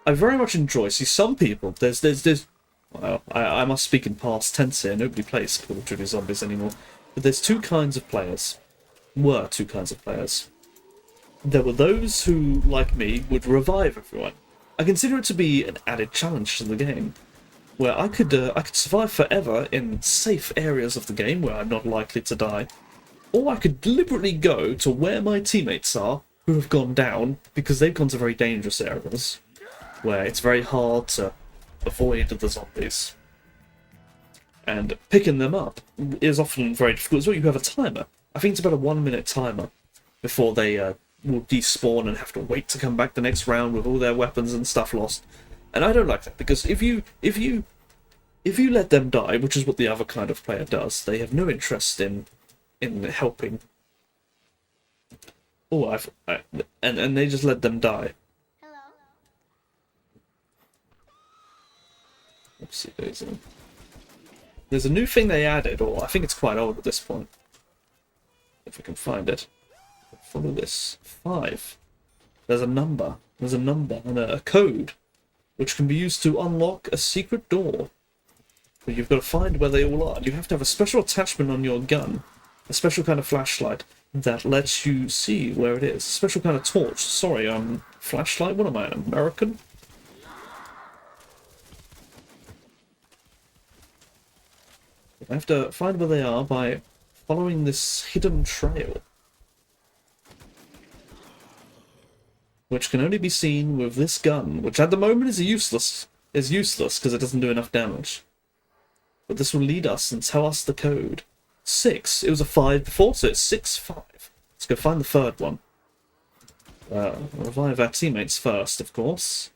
I very much enjoy, see some people, there's well, I must speak in past tense here, nobody plays Call of Duty Zombies anymore. But there's 2 kinds of players. Were 2 kinds of players. There were those who, like me, would revive everyone. I consider it to be an added challenge to the game. Where I could survive forever in safe areas of the game where I'm not likely to die. or I could deliberately go to where my teammates are, who have gone down, because they've gone to very dangerous areas, where it's very hard to avoid the zombies. And picking them up is often very difficult as well. You have a timer. I think it's about a 1-minute timer before they will despawn and have to wait to come back the next round with all their weapons and stuff lost. And I don't like that, because if you let them die, which is what the other kind of player does, they have no interest in helping. Oh, and they just let them die. Hello. Oopsie daisy. There's a new thing they added, or I think it's quite old at this point. If we can find it. Follow this. 5. There's a number. There's a number and a code, which can be used to unlock a secret door. But you've got to find where they all are. You have to have a special attachment on your gun, a special kind of flashlight that lets you see where it is. A special kind of torch. Sorry, flashlight? What am I, an American? I have to find where they are by following this hidden trail, which can only be seen with this gun, which at the moment is useless because it doesn't do enough damage. But this will lead us and tell us the code. 6. It was a 5 before, so it's 6-5. Let's go find the third one. Revive our teammates first, of course.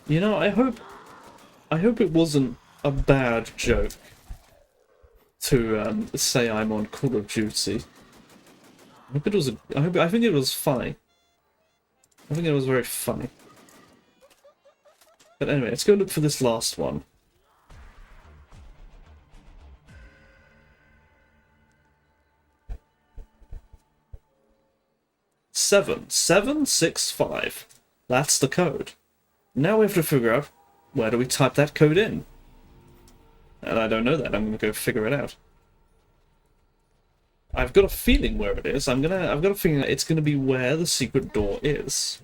You know, I hope it wasn't a bad joke to say I'm on Call of Duty. I hope it was. I think it was funny. I think it was very funny. But anyway, let's go look for this last one. Seven, 765. That's the code. Now we have to figure out, where do we type that code in? And I don't know that. I'm going to go figure it out. I've got a feeling where it is. I've got a feeling that it's going to be where the secret door is.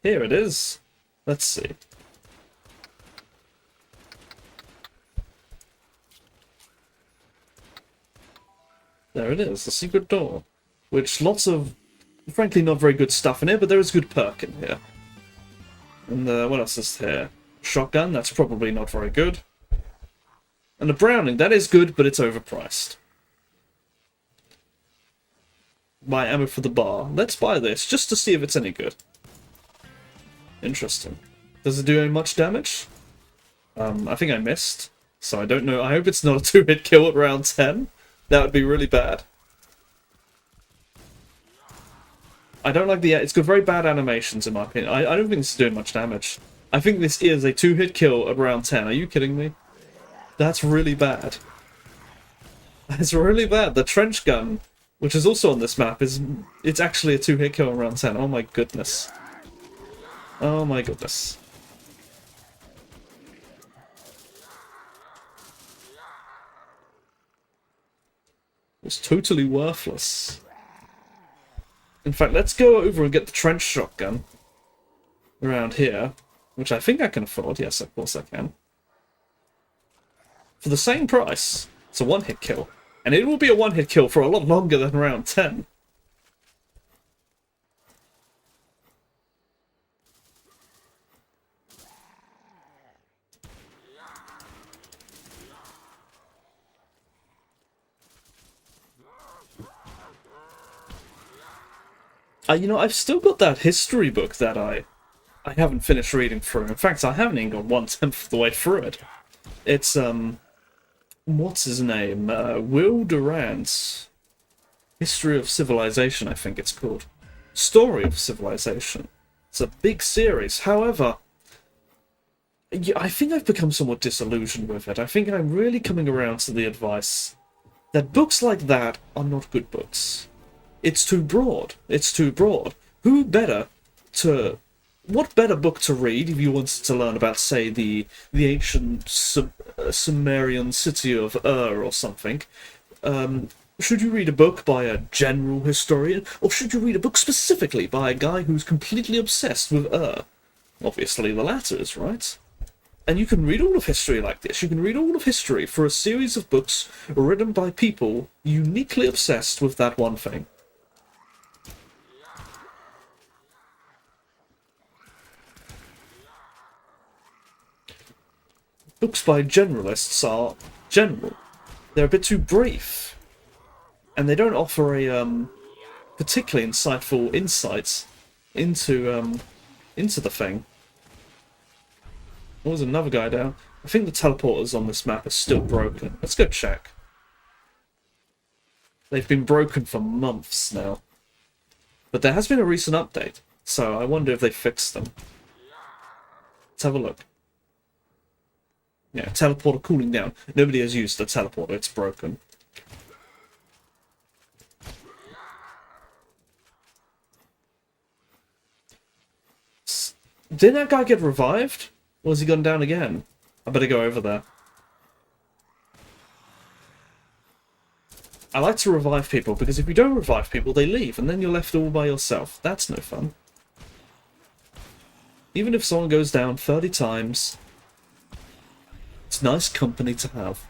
Here it is. Let's see. There it is, the secret door. Which lots of, frankly, not very good stuff in here, but there is good perk in here. And what else is here? Shotgun, that's probably not very good. And the Browning, that is good, but it's overpriced. Buy ammo for the bar. Let's buy this, just to see if it's any good. Interesting. Does it do any much damage? I think I missed, so I don't know. I hope it's not a 2-hit kill at round 10. That would be really bad. I don't like the... It's got very bad animations, in my opinion. I don't think this is doing much damage. I think this is a 2-hit kill at round 10. Are you kidding me? That's really bad. That's really bad. The trench gun, which is also on this map, it's actually a 2-hit kill at round 10. Oh my goodness. Oh my goodness. It's totally worthless. In fact, let's go over and get the trench shotgun around here, which I think I can afford. Yes, of course I can. For the same price. It's a 1-hit kill. And it will be a 1-hit kill for a lot longer than round 10. You know, I've still got that history book that I haven't finished reading through. In fact, I haven't even got 1/10 of the way through it. It's, what's his name? Will Durant's History of Civilization, I think it's called. Story of Civilization. It's a big series. However, I think I've become somewhat disillusioned with it. I think I'm really coming around to the advice that books like that are not good books. It's too broad. It's too broad. Who better to... What better book to read if you wanted to learn about, say, the ancient Sumerian city of Ur or something? Should you read a book by a general historian, or should you read a book specifically by a guy who's completely obsessed with Ur? Obviously the latter is right. And you can read all of history like this. You can read all of history for a series of books written by people uniquely obsessed with that one thing. Books by generalists are general. They're a bit too brief. And they don't offer a particularly insightful insights into the thing. There was another guy down. I think the teleporters on this map are still broken. Let's go check. They've been broken for months now. But there has been a recent update, so I wonder if they fixed them. Let's have a look. Yeah, teleporter cooling down. Nobody has used the teleporter, it's broken. Did that guy get revived? Or has he gone down again? I better go over there. I like to revive people, because if you don't revive people, they leave, and then you're left all by yourself. That's no fun. Even if someone goes down 30 times, it's nice company to have.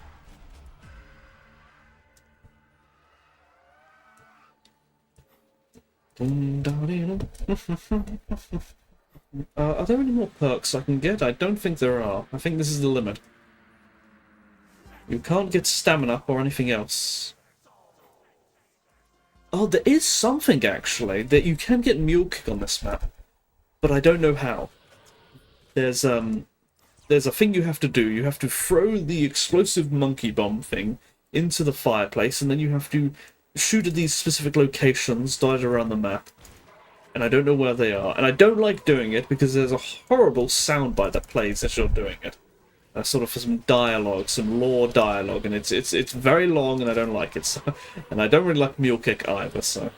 Are there any more perks I can get? I don't think there are. I think this is the limit. You can't get stamina or anything else. Oh, there is something, actually, that you can get Mule Kick on this map. But I don't know how. There's a thing you have to do. You have to throw the explosive monkey bomb thing into the fireplace, and then you have to shoot at these specific locations dotted around the map. And I don't know where they are. And I don't like doing it because there's a horrible soundbite that plays as you're doing it. Sort of for some dialogue, some lore dialogue, and it's very long, and I don't like it. So, and I don't really like Mule Kick either. So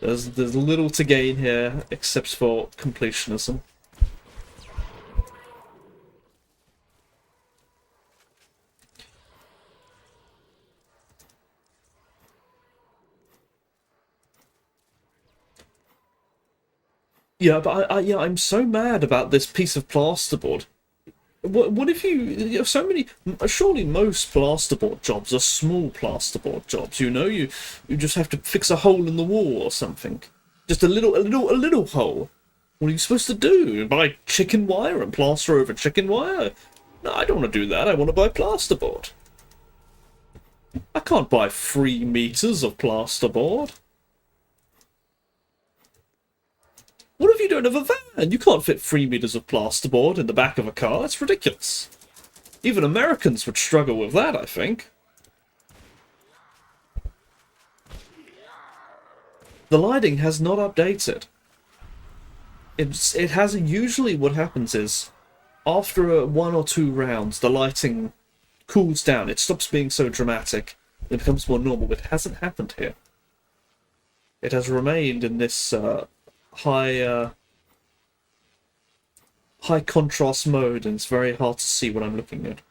there's little to gain here except for completionism. Yeah, but I'm so mad about this piece of plasterboard. What if you have so many? Surely most plasterboard jobs are small plasterboard jobs. You know, you just have to fix a hole in the wall or something. Just a little hole. What are you supposed to do? Buy chicken wire and plaster over chicken wire? No, I don't want to do that. I want to buy plasterboard. I can't buy 3 meters of plasterboard. What if you don't have a van? You can't fit 3 meters of plasterboard in the back of a car. That's ridiculous. Even Americans would struggle with that, I think. The lighting has not updated. It has usually what happens is after 1 or 2 rounds, the lighting cools down. It stops being so dramatic. It becomes more normal. But it hasn't happened here. It has remained in this high contrast mode, and it's very hard to see what I'm looking at.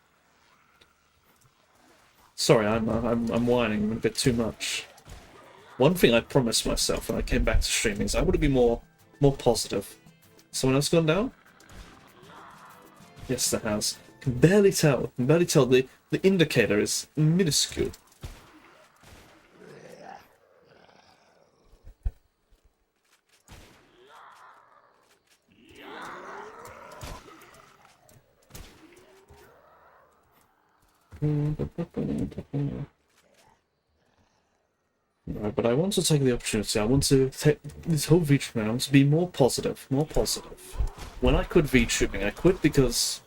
Sorry, I'm whining a bit too much. One thing I promised myself when I came back to streaming is I would be more positive. Someone else gone down? Yes, there has. Can barely tell. Can barely tell. The indicator is minuscule. Right, but I want to take the opportunity. I want to take this whole VTubing. I want to be more positive, more positive. When I quit VTubing, I quit because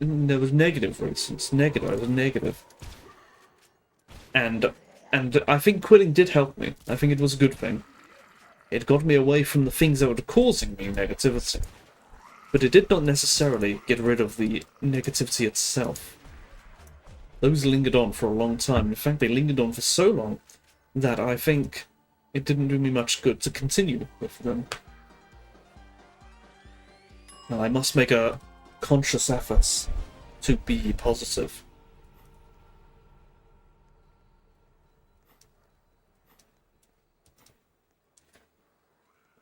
there was negative reasons. I was negative, and I think quitting did help me. I think it was a good thing. It got me away from the things that were causing me negativity, but it did not necessarily get rid of the negativity itself. those lingered on for a long time. In fact, they lingered on for so long that I think it didn't do me much good to continue with them. Now, I must make a conscious effort to be positive.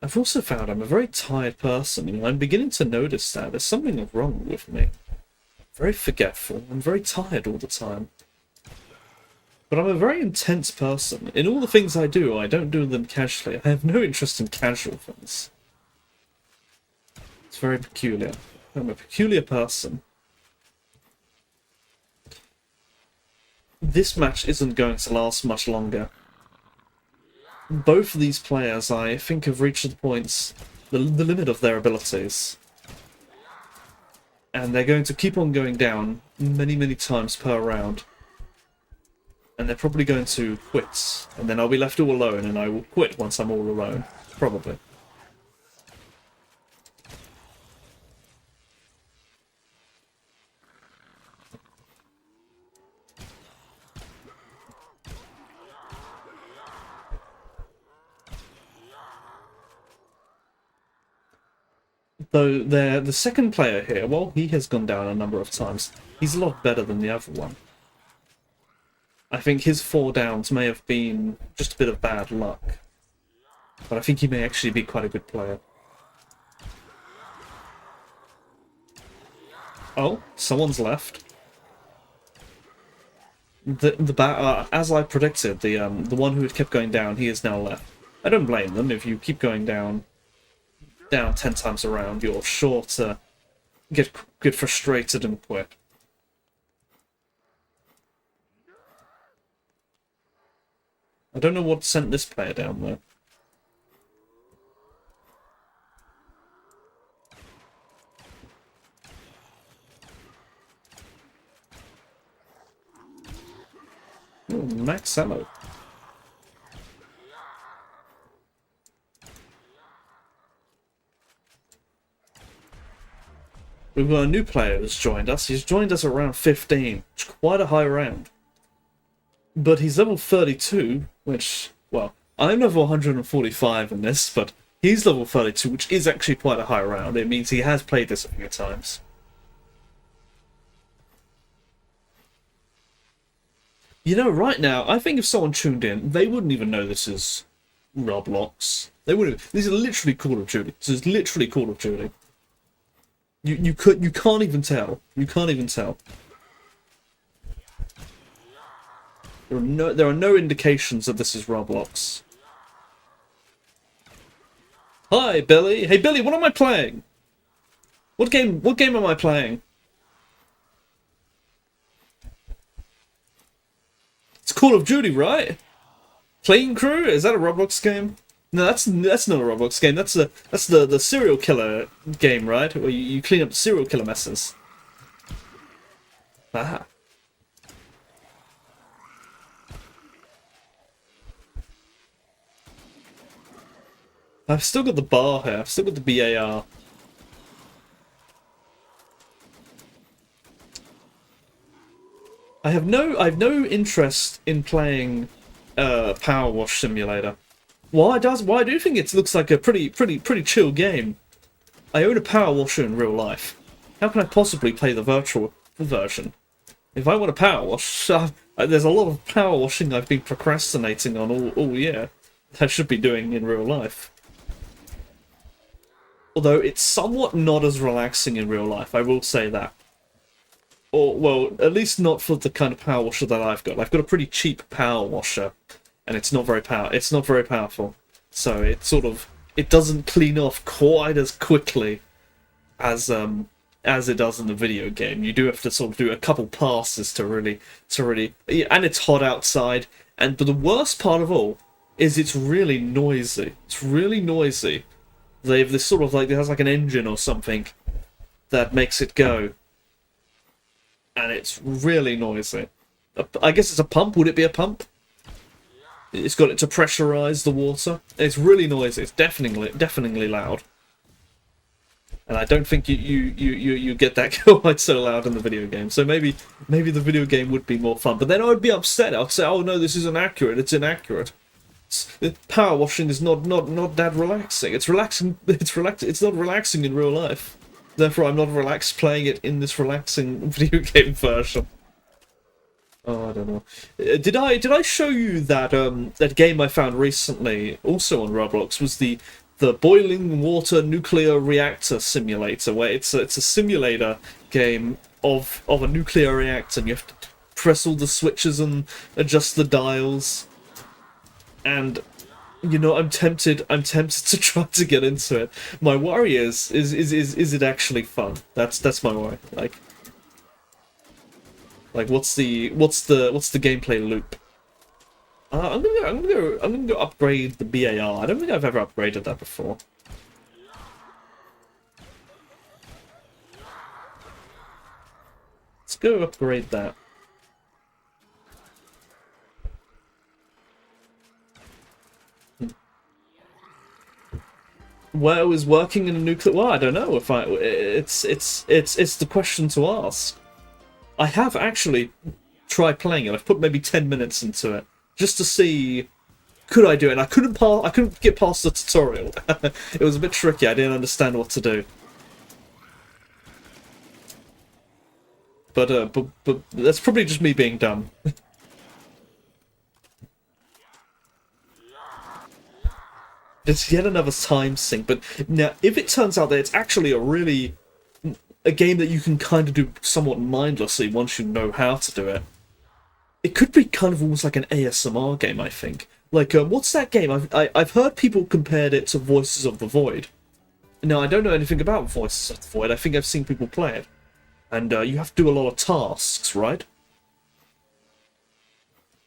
I've also found I'm a very tired person, and I'm beginning to notice that there's something wrong with me. Very forgetful. I'm very tired all the time. But I'm a very intense person. In all the things I do, I don't do them casually. I have no interest in casual things. It's very peculiar. I'm a peculiar person. This match isn't going to last much longer. Both of these players, I think, have reached the points, the limit of their abilities. And they're going to keep on going down many, many times per round. And they're probably going to quit. And then I'll be left all alone, and I will quit once I'm all alone. Probably. Though the second player here, well, he has gone down a number of times. He's a lot better than the other one. I think his 4 downs may have been just a bit of bad luck. But I think he may actually be quite a good player. Oh, someone's left. As I predicted, the one who had kept going down, he is now left. I don't blame them. If you keep going down 10 times around, you're sure to get frustrated and quit. I don't know what sent this player down there. Ooh, max ammo. We've got a new player who's joined us. He's joined us around 15. It's quite a high round. But he's level 32, which, well, I'm level 145 in this, but he's level 32, which is actually quite a high round. It means he has played this a few times. You know, right now, I think if someone tuned in, they wouldn't even know this is Roblox. They wouldn't. This is literally Call of Duty. This is literally Call of Duty. You can't even tell. You can't even tell. There are no indications that this is Roblox. Hi, Billy. Hey, Billy, what am I playing? What game am I playing? It's Call of Duty, right? Plane Crew? Is that a Roblox game? No, that's not a Roblox game. That's the serial killer game, right? Where you clean up serial killer messes. Ah. I've still got the bar here. I've still got the BAR. I have no interest in playing Power Wash Simulator. Why I do think it looks like a pretty chill game. I own a power washer in real life. How can I possibly play the virtual version? If I want a power wash, there's a lot of power washing I've been procrastinating on all year. I should be doing in real life. Although it's somewhat not as relaxing in real life, I will say that. Or, well, at least not for the kind of power washer that I've got. I've got a pretty cheap power washer, and it's not very powerful. So it doesn't clean off quite as quickly as it does in the video game. You do have to sort of do a couple passes to really, and it's hot outside. But the worst part of all is it's really noisy. It's really noisy. They have this sort of it has like an engine or something that makes it go. And it's really noisy. I guess it's a pump. Would it be a pump? It's got it to pressurize the water. It's really noisy. It's deafeningly loud. And I don't think you get that quite so loud in the video game. So maybe the video game would be more fun. But then I would be upset. I'd say, oh no, this isn't accurate. It's inaccurate. Power washing is not that relaxing. It's relaxing. It's not relaxing in real life. Therefore, I'm not relaxed playing it in this relaxing video game version. Oh, I don't know. Did I show you that that game I found recently, also on Roblox, was the boiling water nuclear reactor simulator, where it's a simulator game of a nuclear reactor, and you have to press all the switches and adjust the dials. And you know, I'm tempted to try to get into it. My worry is it actually fun? That's my worry. Like what's the gameplay loop? I'm gonna go upgrade the BAR. I don't think I've ever upgraded that before. Let's go upgrade that. Well, is working in a nuclear? Well, I don't know if it's the question to ask. I have actually tried playing it. I've put maybe 10 minutes into it just to see could I do it. And I couldn't get past the tutorial. It was a bit tricky. I didn't understand what to do. But that's probably just me being dumb. It's yet another time sink, but now if it turns out that it's actually a game that you can kind of do somewhat mindlessly once you know how to do it, it could be kind of almost like an ASMR game, I think. Like, what's that game? I've heard people compared it to Voices of the Void. Now, I don't know anything about Voices of the Void. I think I've seen people play it. And you have to do a lot of tasks, right?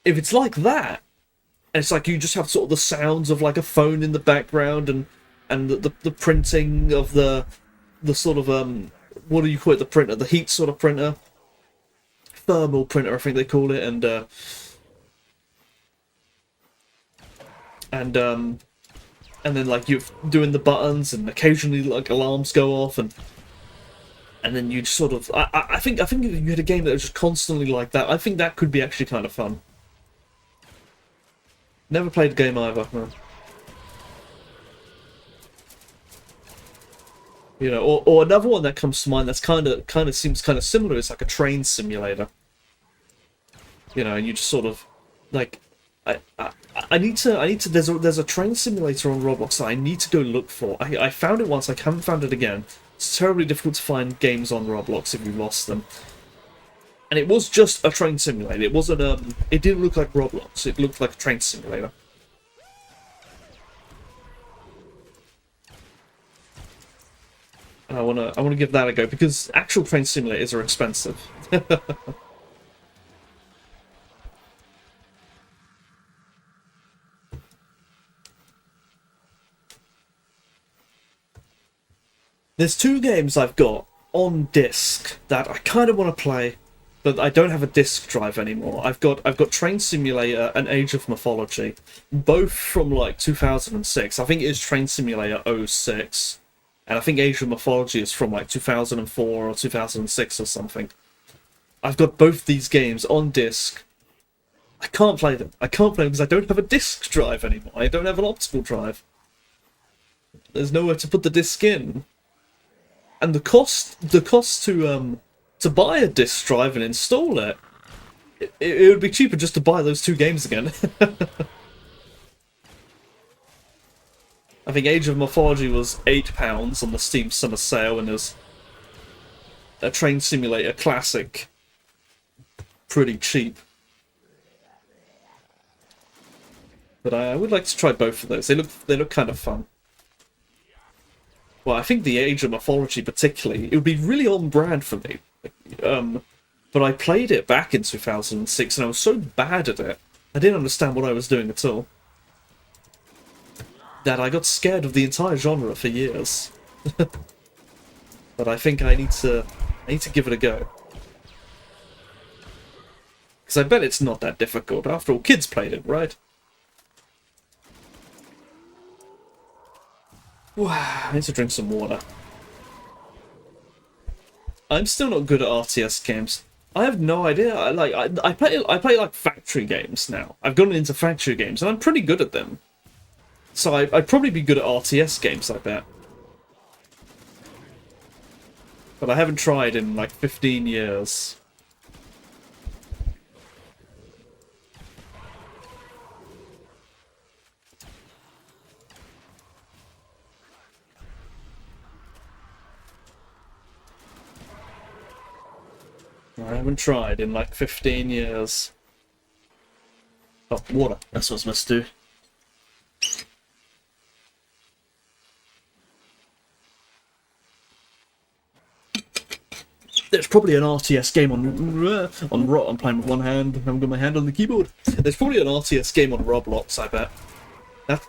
If it's like that, and it's like you just have sort of the sounds of like a phone in the background and the printing of the sort of what do you call it, the printer, the heat sort of printer, thermal printer I think they call it, and then like you're doing the buttons and occasionally like alarms go off and then you just sort of I think if you had a game that was just constantly like that, I think that could be actually kind of fun. Never played a game either, no. You know, or another one that comes to mind that's kind of seems kind of similar is like a train simulator. You know, and you just sort of like I need to there's a train simulator on Roblox that I need to go look for. I found it once, I haven't found it again. It's terribly difficult to find games on Roblox if you've lost them. And it was just a train simulator. It wasn't it didn't look like Roblox. It looked like a train simulator. And I wanna give that a go because actual train simulators are expensive. There's two games I've got on disc that I kind of want to play, but I don't have a disc drive anymore. I've got Train Simulator and Age of Mythology, both from like 2006. I think it is Train Simulator 06, and I think Age of Mythology is from like 2004 or 2006 or something. I've got both these games on disc. I can't play them. I can't play them because I don't have a disc drive anymore. I don't have an optical drive. There's nowhere to put the disc in. And the cost to buy a disc drive and install it, it would be cheaper just to buy those two games again. I think Age of Mythology was £8 on the Steam Summer Sale, and there's a Train Simulator Classic pretty cheap. But I would like to try both of those. They look kind of fun. Well, I think the Age of Mythology particularly, it would be really on brand for me. But I played it back in 2006 and I was so bad at it, I didn't understand what I was doing at all, that I got scared of the entire genre for years. But I think I need to give it a go. Because I bet it's not that difficult. After all, kids played it, right? Wow, I need to drink some water. I'm still not good at RTS games. I have no idea. I play like factory games now. I've gotten into factory games and I'm pretty good at them. So I'd probably be good at RTS games, I bet. But I haven't tried in like 15 years. I haven't tried in like 15 years. Oh, water. That's what I was supposed to do. There's probably an RTS game on Rot. I'm playing with one hand. I haven't got my hand on the keyboard. There's probably an RTS game on Roblox, I bet.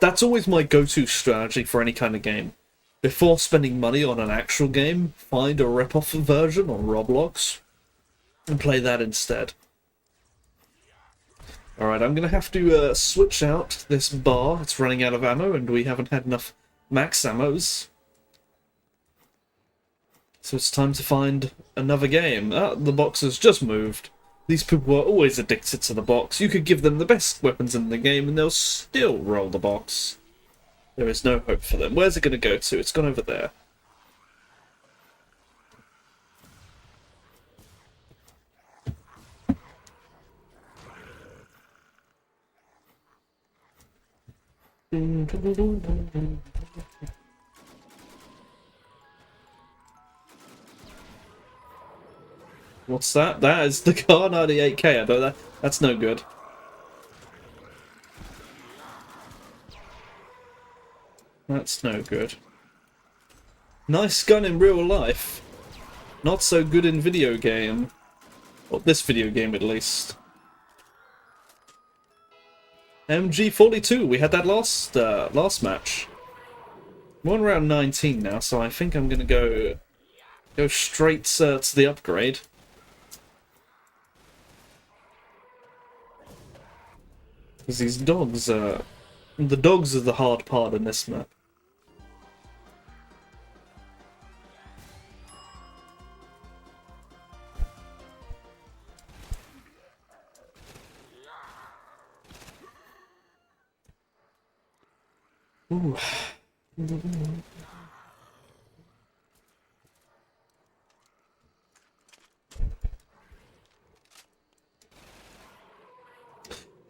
That's always my go-to strategy for any kind of game. Before spending money on an actual game, find a rip-off version on Roblox and play that instead. Alright, I'm going to have to switch out this bar. It's running out of ammo and we haven't had enough max ammos. So it's time to find another game. Ah, the box has just moved. These people are always addicted to the box. You could give them the best weapons in the game and they'll still roll the box. There is no hope for them. Where's it going to go to? It's gone over there. What's that? That is the Kar 98K. I don't. That's no good. That's no good. Nice gun in real life. Not so good in video game. Well, this video game at least. MG42. We had that last match. We're on round 19 now, so I think I'm gonna go straight to the upgrade. Because these dogs are... The dogs are the hard part in this map. Ooh.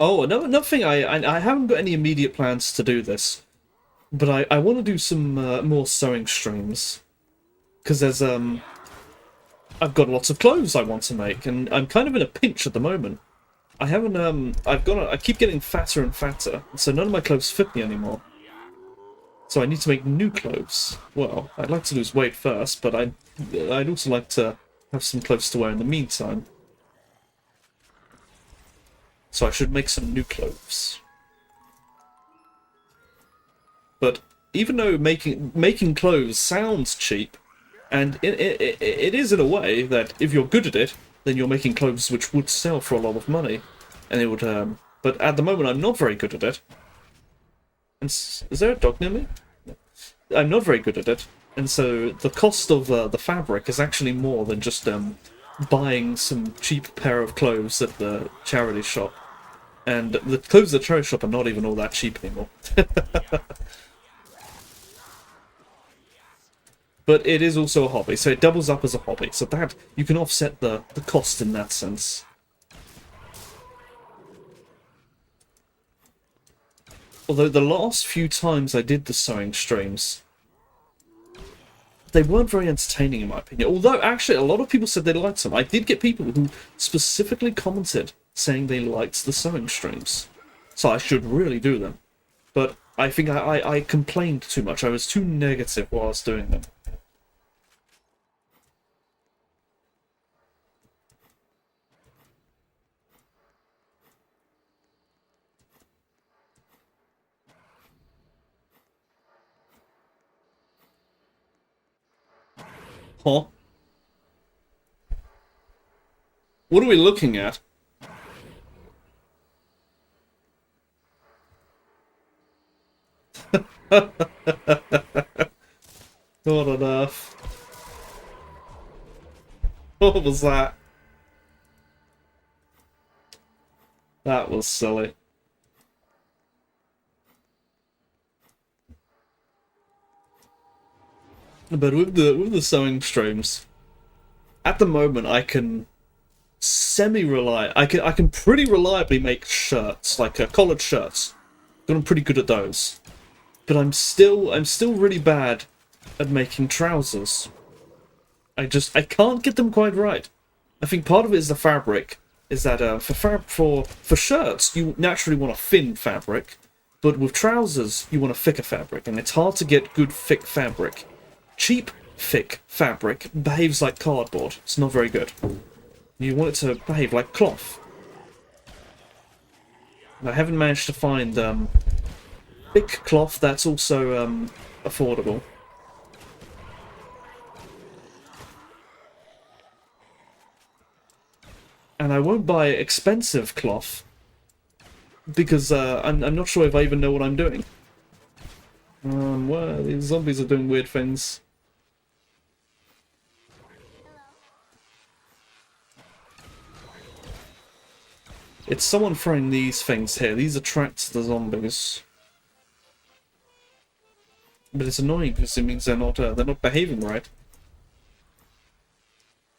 Oh, another thing, I haven't got any immediate plans to do this, but I want to do some more sewing streams, because there's I've got lots of clothes I want to make, and I'm kind of in a pinch at the moment. I haven't I keep getting fatter and fatter, so none of my clothes fit me anymore. So I need to make new clothes. Well, I'd like to lose weight first, but I'd also like to have some clothes to wear in the meantime. So I should make some new clothes. But even though making clothes sounds cheap, and it is in a way that if you're good at it, then you're making clothes which would sell for a lot of money, and it would. But at the moment, I'm not very good at it. And is there a dog near me? I'm not very good at it, and so the cost of the fabric is actually more than just buying some cheap pair of clothes at the charity shop. And the clothes at the charity shop are not even all that cheap anymore. But it is also a hobby, so it doubles up as a hobby. So that you can offset the cost in that sense. Although the last few times I did the sewing streams, they weren't very entertaining in my opinion. Although actually a lot of people said they liked them. I did get people who specifically commented saying they liked the sewing streams. So I should really do them. But I think I complained too much. I was too negative while I was doing them. Huh? What are we looking at? Not enough. What was that? That was silly. But with the sewing streams, at the moment I can I can pretty reliably make shirts, like collared shirts. I'm pretty good at those. But I'm still really bad at making trousers. I can't get them quite right. I think part of it is the fabric. Is that for shirts you naturally want a thin fabric, but with trousers you want a thicker fabric, and it's hard to get good thick fabric. Cheap thick fabric behaves like cardboard. It's not very good. You want it to behave like cloth. And I haven't managed to find thick cloth that's also affordable. And I won't buy expensive cloth because I'm not sure if I even know what I'm doing. Well, these zombies are doing weird things. It's someone throwing these things here. These attract the zombies. But it's annoying because it means they're not behaving right.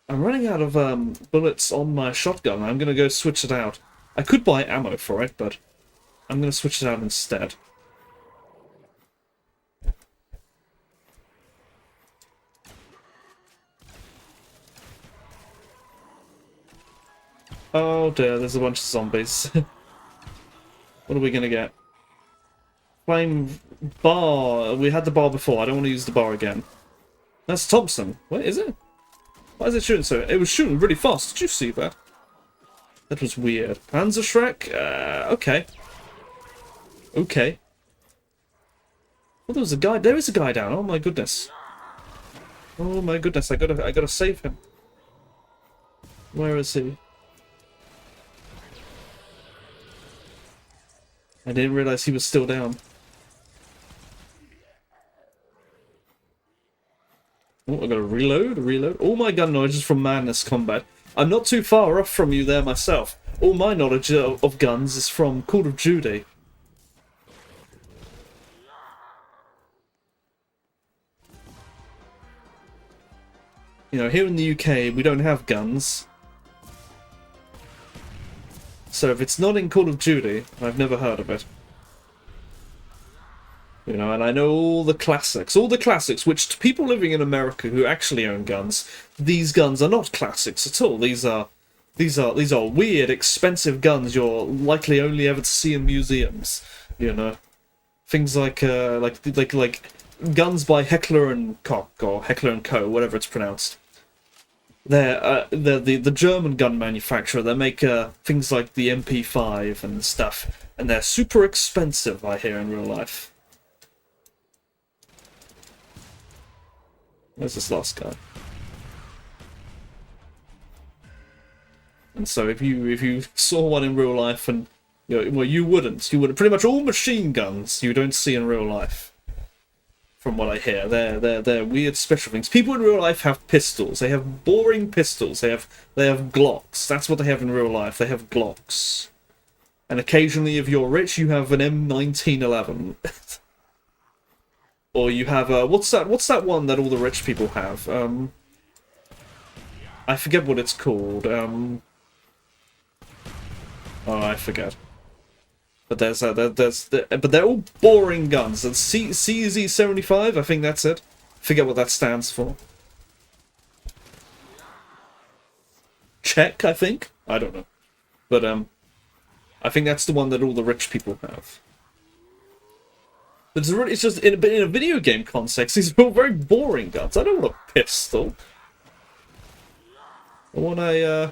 I'm running out of bullets on my shotgun. I'm gonna go switch it out. I could buy ammo for it, but I'm gonna switch it out instead. Oh dear, there's a bunch of zombies. What are we gonna get? Flame bar. We had the bar before. I don't want to use the bar again. That's Thompson. Wait, is it? Why is it shooting so? It was shooting really fast. Did you see that? That was weird. Panzerschreck? Okay. Okay. Well, there was a guy. There is a guy down. Oh my goodness. Oh my goodness. I gotta save him. Where is he? I didn't realize he was still down. Oh, I gotta reload. All my gun knowledge is from Madness Combat. I'm not too far off from you there myself. All my knowledge of guns is from Call of Duty. You know, here in the UK, we don't have guns. So if it's not in Call of Duty, I've never heard of it. You know, and I know all the classics, which to people living in America who actually own guns, these guns are not classics at all. These are weird, expensive guns you're likely only ever to see in museums. You know, things like guns by Heckler and Koch or Heckler and Co, whatever it's pronounced. They're the German gun manufacturer. They make things like the MP5 and stuff, and they're super expensive, I hear, in real life. Where's this last guy? And so if you saw one in real life, and well, you wouldn't. Pretty much all machine guns you don't see in real life. From what I hear, they're weird special things. People in real life have pistols. They have boring pistols. They have Glocks. That's what they have in real life. They have Glocks. And occasionally, if you're rich, you have an M1911. Or you have what's that one that all the rich people have? I forget what it's called. Oh, I forget. But but they're all boring guns. And CZ75, I think that's it. Forget what that stands for. Czech, I think. I don't know, but I think that's the one that all the rich people have. But it's just in a video game context, these are all very boring guns. I don't want a pistol. I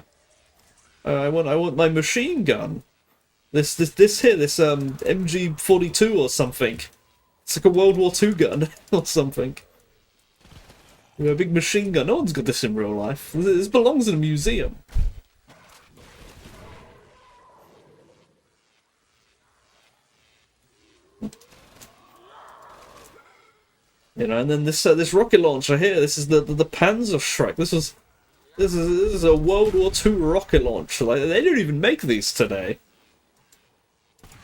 want my machine gun. This MG42 or something. It's like a World War II gun or something. A big machine gun. No one's got this in real life. This belongs in a museum. You know, and then this rocket launcher here. This is the Panzerschreck. This was This is a World War II rocket launcher. Like, they don't even make these today.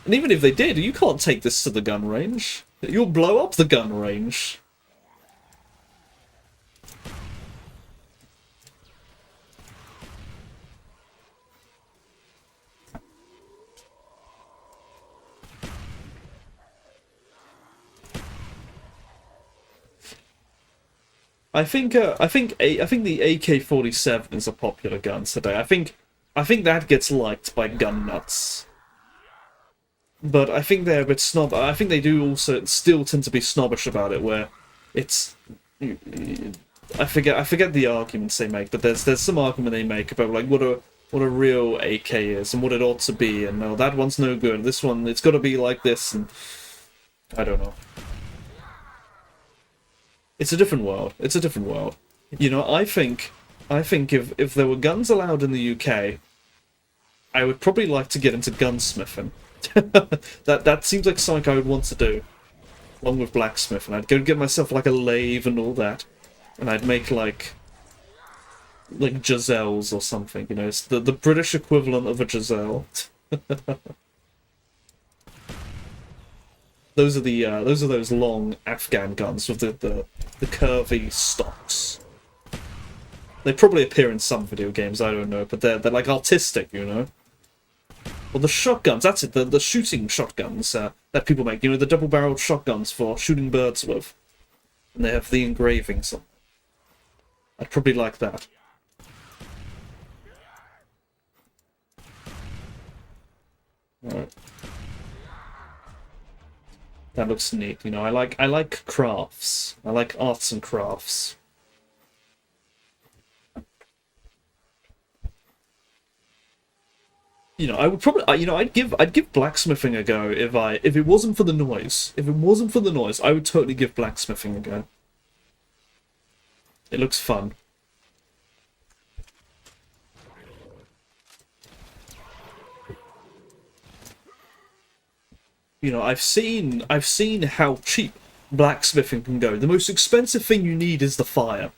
And even if they did, you can't take this to the gun range. You'll blow up the gun range. I think the AK-47 is a popular gun today. I think that gets liked by gun nuts. But I think they're a bit snob. I think they do also still tend to be snobbish about it, where it's I forget the arguments they make, but there's some argument they make about like what a real AK is and what it ought to be, and no, that one's no good. This one, it's got to be like this, and I don't know. It's a different world. It's a different world. You know, I think if there were guns allowed in the UK, I would probably like to get into gunsmithing. That seems like something I would want to do, along with blacksmithing. I'd go get myself like a lathe and all that, and I'd make like Giselles or something. You know, it's the British equivalent of a Giselle. Those are those long Afghan guns with the curvy stocks. They probably appear in some video games, I don't know, but they're like artistic, you know. Well, the shotguns, that's it, the shooting shotguns that people make, you know, the double-barreled shotguns for shooting birds with. And they have the engravings on. I'd probably like that. Alright. That looks neat, you know, I like crafts. I like arts and crafts. You know, I would probably, you know, I'd give blacksmithing a go if it wasn't for the noise. If it wasn't for the noise, I would totally give blacksmithing a go. It looks fun. You know, I've seen how cheap blacksmithing can go. The most expensive thing you need is the fire.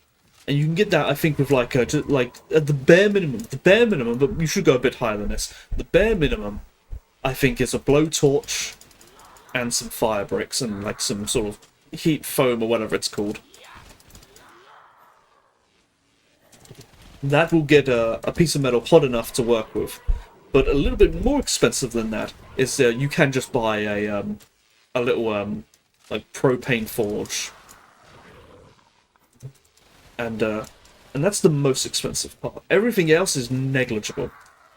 And you can get that, I think, with like at the bare minimum, but you should go a bit higher than this. The bare minimum, I think, is a blowtorch and some fire bricks and like some sort of heat foam or whatever it's called. That will get a piece of metal hot enough to work with. But a little bit more expensive than that is you can just buy a little like propane forge. And that's the most expensive part. Everything else is negligible.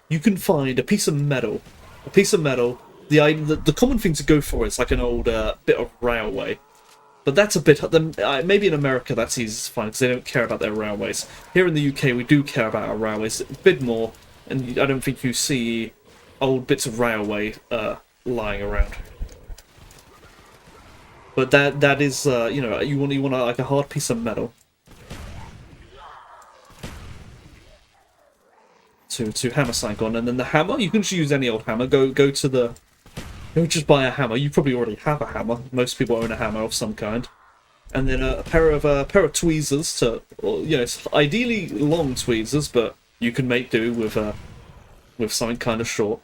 You can find a piece of metal. The common thing to go for is like an old bit of railway. But that's a bit... maybe in America that's easy to find because they don't care about their railways. Here in the UK we do care about our railways a bit more. And I don't think you see old bits of railway lying around. But that is, you know, you want like a hard piece of metal. To hammer something on, and then the hammer, you can just use any old hammer. Go to the... Don't just buy a hammer, you probably already have a hammer. Most people own a hammer of some kind. And then a pair of tweezers to... Well, you know, it's ideally long tweezers, but you can make do with something kind of short.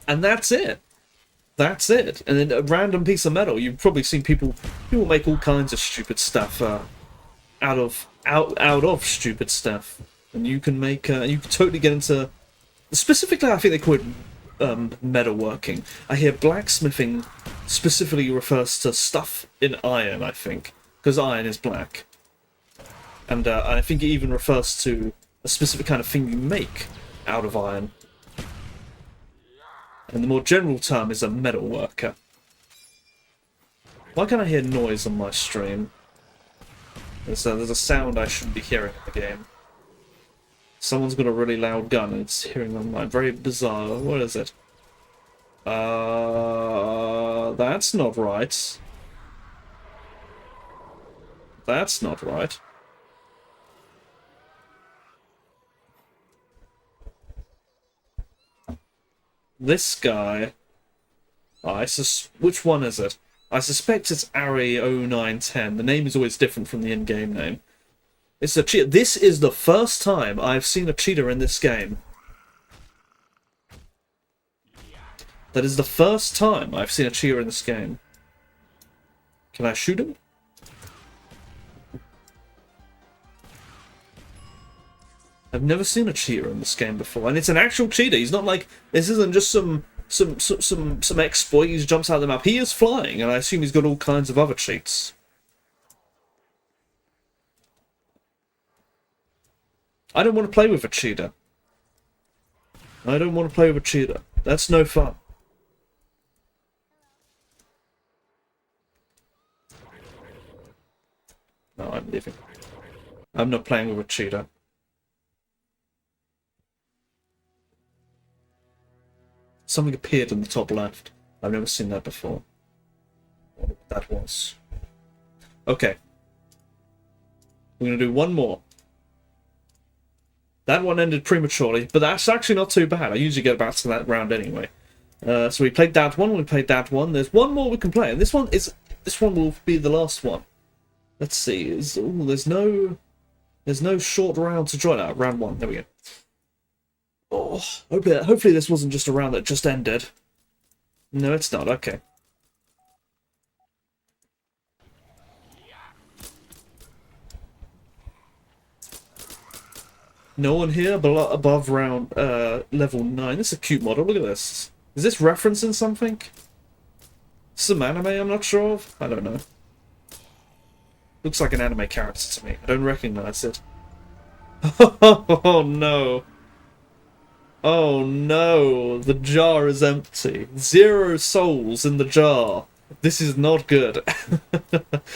And that's it. That's it. And then a random piece of metal. You've probably seen people make all kinds of stupid stuff out of stupid stuff. And you can make, you can totally get into, specifically I think they call it metalworking. I hear blacksmithing specifically refers to stuff in iron, I think, because iron is black. And I think it even refers to a specific kind of thing you make out of iron. And the more general term is a metalworker. Why can't I hear noise on my stream? There's a sound I shouldn't be hearing in the game. Someone's got a really loud gun and it's hearing online. Very bizarre. What is it? That's not right. That's not right. This guy... which one is it? I suspect it's Ari0910. The name is always different from the in-game name. It's a cheater. This is the first time I've seen a cheater in this game. That is the first time I've seen a cheater in this game. Can I shoot him? I've never seen a cheater in this game before, and it's an actual cheater. He's not like, this isn't just some exploit. He just jumps out of the map. He is flying, and I assume he's got all kinds of other cheats. I don't want to play with a cheater. I don't want to play with a cheater. That's no fun. No, I'm leaving. I'm not playing with a cheater. Something appeared in the top left. I've never seen that before. What that was. Okay. We're going to do one more. That one ended prematurely, but that's actually not too bad. I usually get back to that round anyway. So we played that one, we played that one. There's one more we can play, and this one will be the last one. Let's see. There's no short round to join out. Round one. There we go. Oh, hopefully this wasn't just a round that just ended. No, it's not. Okay. No one here above round level 9. This is a cute model. Look at this. Is this referencing something? Some anime I'm not sure of? I don't know. Looks like an anime character to me. I don't recognize it. Oh no. Oh no, the jar is empty. 0 souls in the jar. This is not good.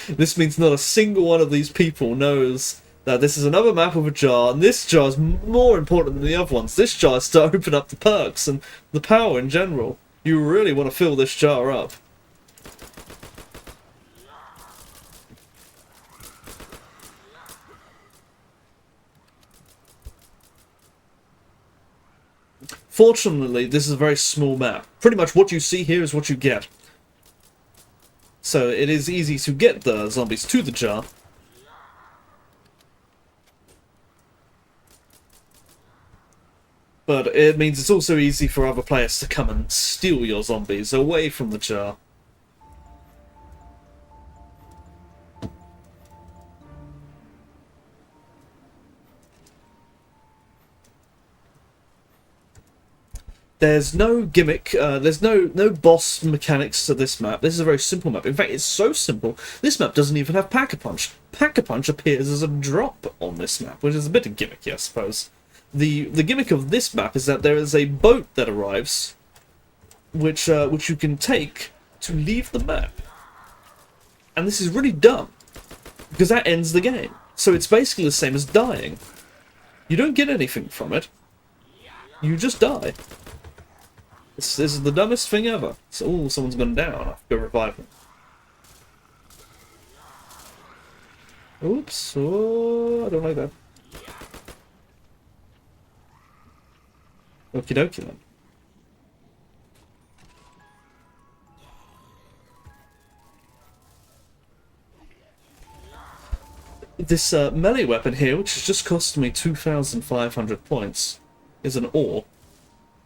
This means not a single one of these people knows that this is another map with a jar, and this jar is more important than the other ones. This jar is to open up the perks and the power in general. You really want to fill this jar up. Fortunately, this is a very small map. Pretty much what you see here is what you get. So it is easy to get the zombies to the jar. But it means it's also easy for other players to come and steal your zombies away from the jar. There's no gimmick, there's no boss mechanics to this map. This is a very simple map. In fact, it's so simple, this map doesn't even have Pack-a-Punch. Pack-a-Punch appears as a drop on this map, which is a bit of gimmicky, I suppose. The gimmick of this map is that there is a boat that arrives, which you can take to leave the map. And this is really dumb, because that ends the game. So it's basically the same as dying. You don't get anything from it. You just die. This is the dumbest thing ever. So, oh, someone's gone down. I have to go revive them. Oops. Oh, I don't like that. Okie dokie then. This melee weapon here, which has just cost me 2,500 points, is an ore.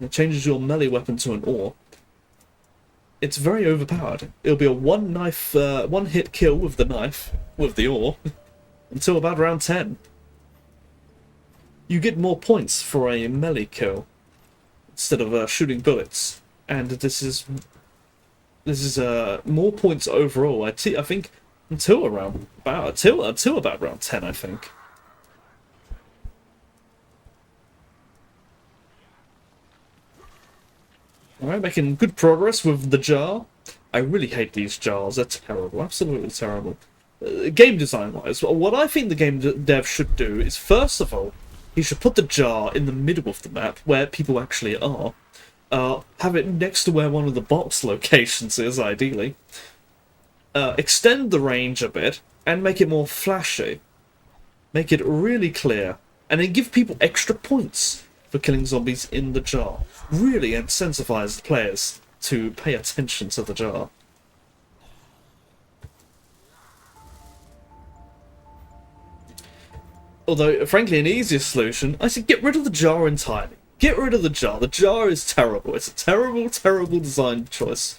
It changes your melee weapon to an ore. It's very overpowered. It'll be a one hit kill with the knife, with the ore, until about round 10. You get more points for a melee kill instead of shooting bullets, and this is more points overall. I think until about round 10, I think. Alright, making good progress with the jar. I really hate these jars. They're terrible. Absolutely terrible. Game design-wise, what I think the game dev should do is, first of all, he should put the jar in the middle of the map, where people actually are. Have it next to where one of the box locations is, ideally. Extend the range a bit, and make it more flashy. Make it really clear. And then give people extra points for killing zombies in the jar. Really incentivize the players to pay attention to the jar. Although, frankly, an easier solution, I said get rid of the jar entirely. Get rid of the jar. The jar is terrible. It's a terrible, terrible design choice.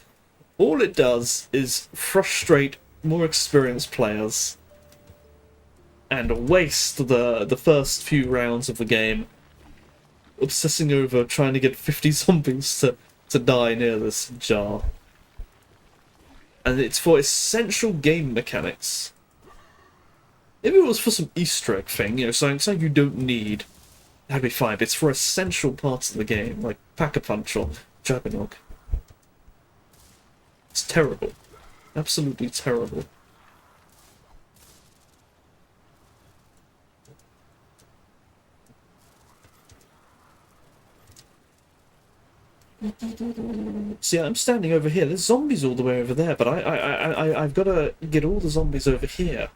All it does is frustrate more experienced players and waste the first few rounds of the game obsessing over trying to get 50 zombies to die near this jar. And it's for essential game mechanics. If it was for some Easter egg thing, you know, something you don't need, that'd be fine. But it's for essential parts of the game, like Pack-a-Punch or Juggernog. It's terrible. Absolutely terrible. See, I'm standing over here. There's zombies all the way over there, but I've got to get all the zombies over here.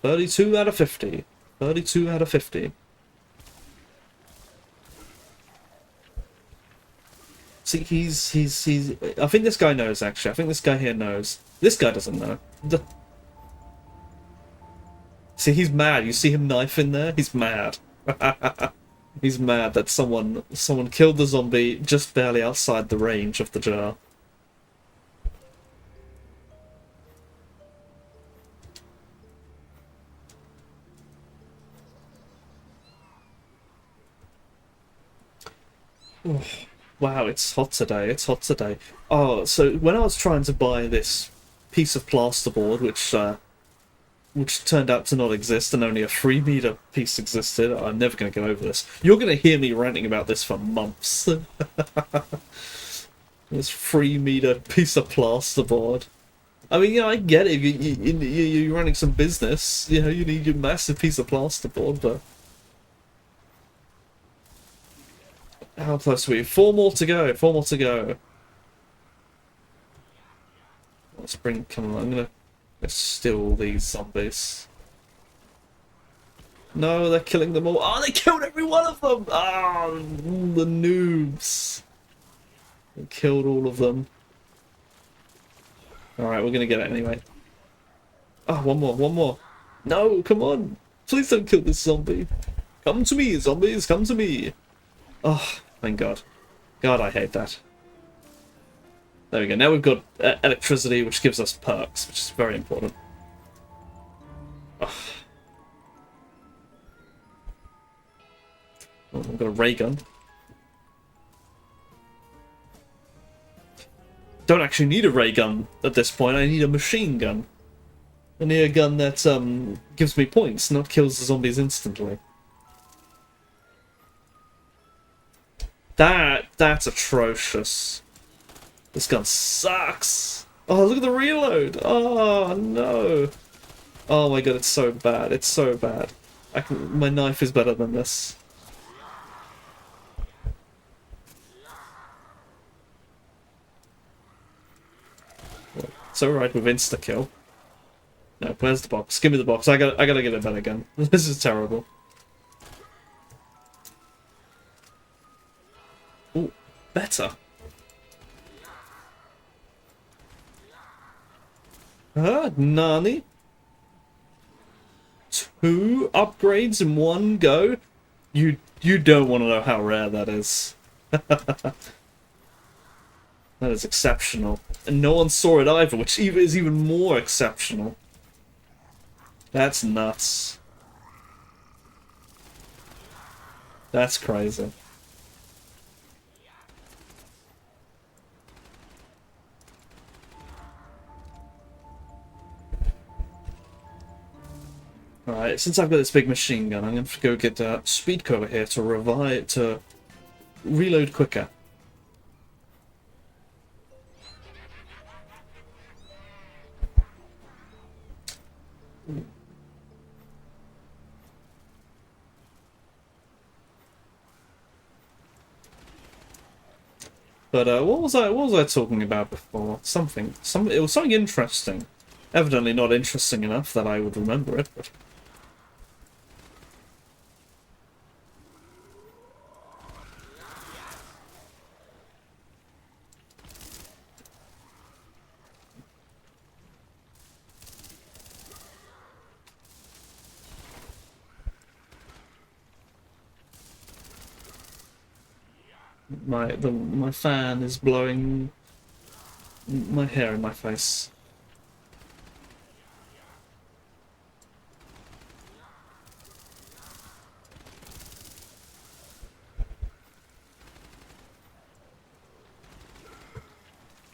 $32 out of 50. 32 out of 50. See, he's. I think this guy knows, actually. I think this guy here knows. This guy doesn't know. See, he's mad. You see him knifing there? He's mad. He's mad that someone killed the zombie just barely outside the range of the jar. Oh, wow, it's hot today. It's hot today. Oh, so when I was trying to buy this piece of plasterboard, which turned out to not exist and only a 3-meter piece existed, I'm never going to get over this. You're going to hear me ranting about this for months. This 3-meter piece of plasterboard. I mean, yeah, I get it. You're running some business. You know, you need your massive piece of plasterboard, but how close are we? 4 more to go. 4 more to go. Let's bring. Come on, let's steal these zombies. No, they're killing them all. Oh, they killed every one of them! Ah, oh, the noobs. They killed all of them. Alright, we're gonna get it anyway. Oh, one more, one more. No, come on. Please don't kill this zombie. Come to me, zombies, come to me. Oh, thank God. God, I hate that. There we go. Now we've got electricity, which gives us perks, which is very important. Oh, I've got a ray gun. Don't actually need a ray gun at this point. I need a machine gun. I need a gun that gives me points, not kills the zombies instantly. That's atrocious. This gun sucks. Oh, look at the reload. Oh no. Oh my God, it's so bad. It's so bad. My knife is better than this. It's alright with insta kill. No, where's the box? Give me the box. I gotta get a better gun. This is terrible. Ooh, better. Nani? 2 upgrades in one go? You don't want to know how rare that is. That is exceptional. And no one saw it either, which is even more exceptional. That's nuts. That's crazy. Alright, since I've got this big machine gun, I'm going to go get Speedco over here to reload quicker. But what was I talking about before? It was something interesting. Evidently not interesting enough that I would remember it, but My fan is blowing my hair in my face.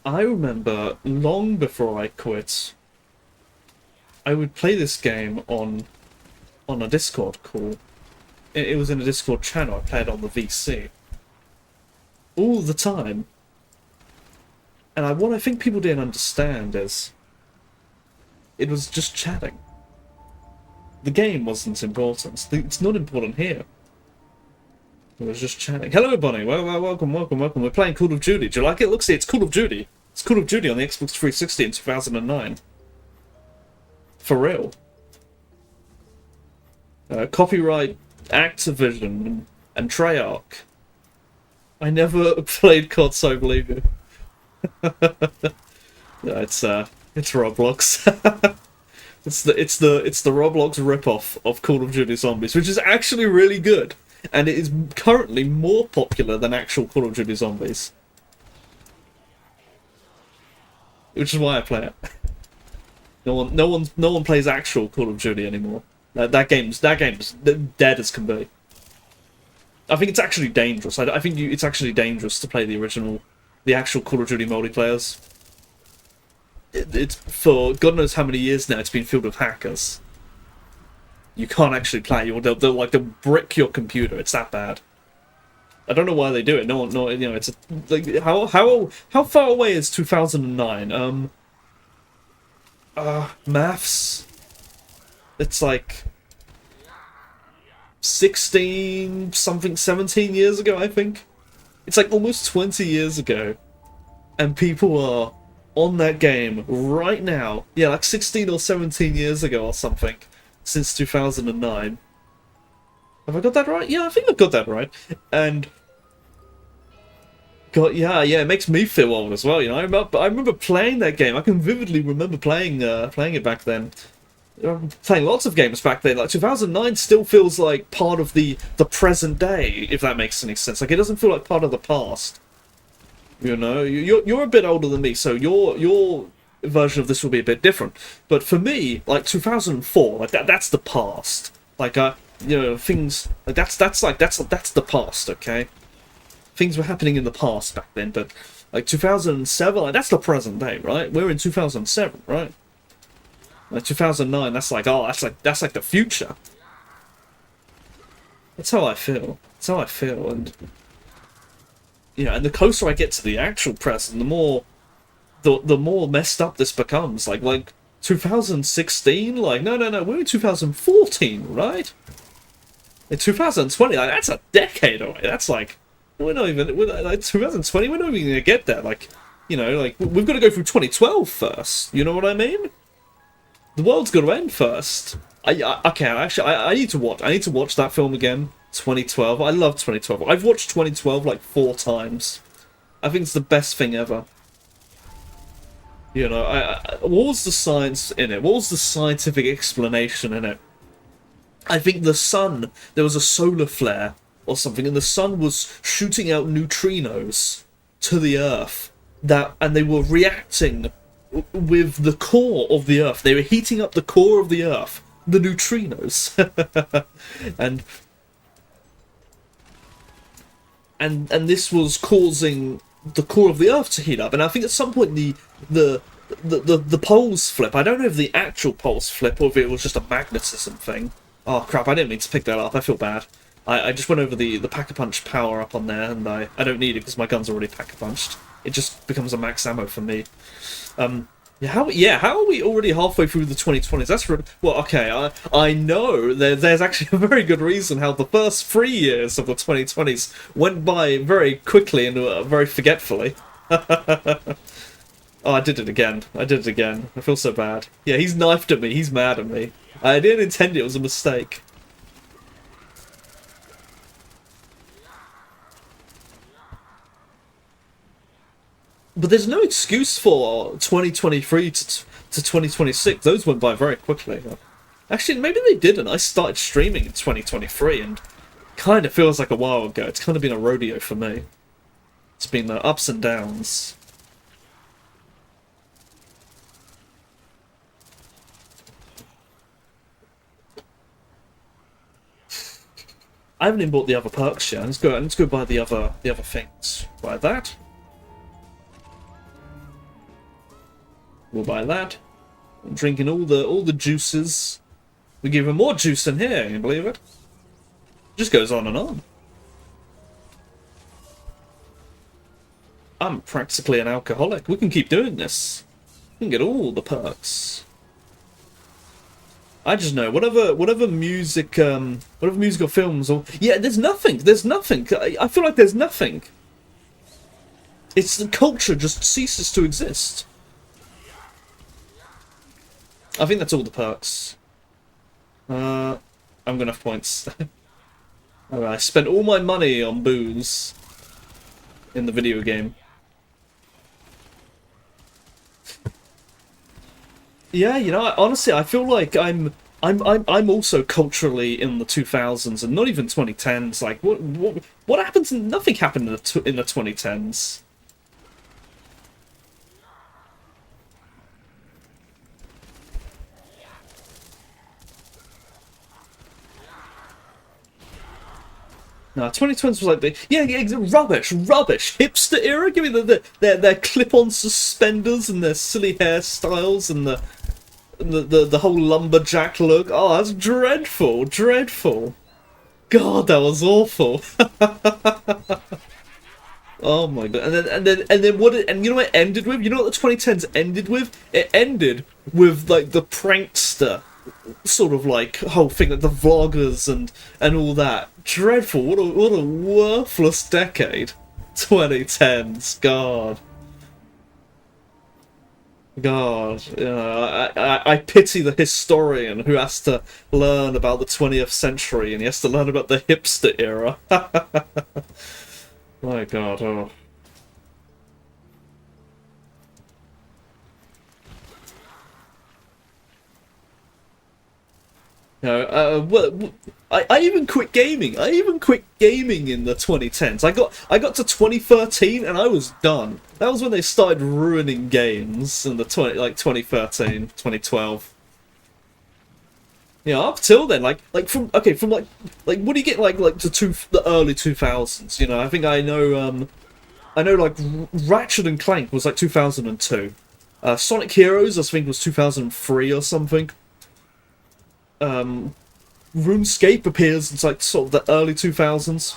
I remember long before I quit, I would play this game on a Discord call. It was in a Discord channel. I played on the VC all the time. And what I think people didn't understand is it was just chatting. The game wasn't important. It's not important here. It was just chatting. Hello, Bonnie. Welcome. We're playing Call of Duty. Do you like it? Look, see, it's Call of Duty. It's Call of Duty on the Xbox 360 in 2009. For real. Copyright Activision and Treyarch. I never played COD, so I believe you. Yeah, it's Roblox. it's the Roblox ripoff of Call of Duty Zombies, which is actually really good, and it is currently more popular than actual Call of Duty Zombies, which is why I play it. No one plays actual Call of Duty anymore. That game's dead as can be. I think it's actually dangerous. I think it's actually dangerous to play the actual Call of Duty multiplayers. It's for God knows how many years now. It's been filled with hackers. You can't actually play. They'll brick your computer. It's that bad. I don't know why they do it. No, you know, it's like how far away is 2009? Maths. It's like 16 something, 17 years ago, I think. It's like almost 20 years ago, and people are on that game right now. Yeah, like 16 or 17 years ago or something, since 2009. Have I got that right? Yeah, I think I've got that right. And God, yeah, it makes me feel old as well. You know, I remember playing that game. I can vividly remember playing it back then. Playing lots of games back then. Like 2009 still feels like part of the present day, if that makes any sense. Like it doesn't feel like part of the past. You know, you're a bit older than me, so your version of this will be a bit different. But for me, like 2004, like that's the past. Like you know, things like that's the past. Okay, things were happening in the past back then, but like 2007, like that's the present day, right? We're in 2007, right? Like 2009, that's like the future. That's how I feel. That's how I feel, and you know, and the closer I get to the actual present, the more messed up this becomes. Like 2016, like no, we're in 2014, right? In 2020, like that's a decade away. That's like we're not like 2020. We're not even gonna get there. Like, you know, like we've got to go through 2012 first. You know what I mean? The world's got to end first. Okay, actually, I need to watch. I need to watch that film again. 2012. I love 2012. I've watched 2012 like 4 times. I think it's the best thing ever. You know, what was the science in it? What was the scientific explanation in it? I think the sun, there was a solar flare or something, and the sun was shooting out neutrinos to the Earth, and they were reacting with the core of the Earth. They were heating up the core of the Earth, the neutrinos, and this was causing the core of the Earth to heat up. And I think at some point the poles flip. I don't know if the actual poles flip or if it was just a magnetism thing. Oh crap! I didn't mean to pick that up. I feel bad. I just went over the Pack-a-Punch power up on there, and I don't need it because my gun's already Pack-a-Punched. It just becomes a max ammo for me. How are we already halfway through the 2020s? That's well, okay. I know there's actually a very good reason how the first 3 years of the 2020s went by very quickly and very forgetfully. Oh, I did it again. I feel so bad. Yeah, he's knifed at me. He's mad at me. I didn't intend it. It was a mistake. But there's no excuse for 2023 to 2026. Those went by very quickly. Actually, maybe they didn't. I started streaming in 2023 and kind of feels like a while ago. It's kind of been a rodeo for me. It's been ups and downs. I haven't even bought the other perks yet. Let's go buy the other things. Buy that. We'll buy that. I'm drinking all the juices. We give him more juice in here, can you believe it? Just goes on and on. I'm practically an alcoholic. We can keep doing this. We can get all the perks. I just know whatever music whatever musical films or yeah, there's nothing. I feel like there's nothing. It's the culture just ceases to exist. I think that's all the perks. I'm gonna have points. Alright, I spent all my money on booze in the video game. Yeah, you know, honestly, I feel like I'm also culturally in the 2000s and not even 2010s. Like, what happens? Nothing happened in the 2010s. No, 2020s was like the rubbish, hipster era. Give me their clip-on suspenders and their silly hairstyles and the whole lumberjack look. Oh, that's dreadful. God, that was awful. Oh my god! And then and you know what it ended with? You know what the 2010s ended with? It ended with like the prankster sort of like whole thing, like the vloggers and all that. Dreadful. What a worthless decade. 2010s. God. You know, I pity the historian who has to learn about the 20th century and he has to learn about the hipster era. My god, oh. No, I even quit gaming. I even quit gaming in the 2010s. I got to 2013 and I was done. That was when they started ruining games in the 2013, 2012. Yeah, up till then, from what do you get like the early 2000s? You know, I think I know like Ratchet and Clank was like 2002. Sonic Heroes I think was 2003 or something. RuneScape appears in like sort of the early 2000s.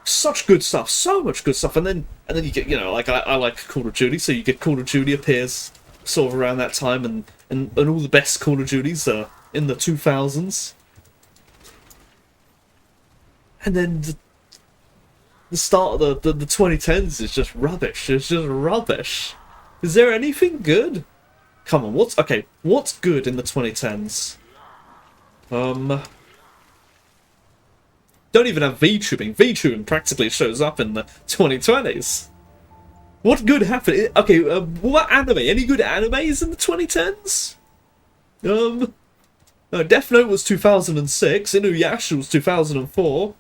Such good stuff, so much good stuff, and then you get, you know, like I like Call of Duty, so you get Call of Duty appears sort of around that time, and all the best Call of Duties are in the 2000s, and then the start of the 2010s is just rubbish. It's just rubbish. Is there anything good? Come on, what's good in the 2010s? Don't even have VTubing. VTubing practically shows up in the 2020s. What good happened? Okay, what anime? Any good animes in the 2010s? Death Note was 2006. Inuyasha was 2004.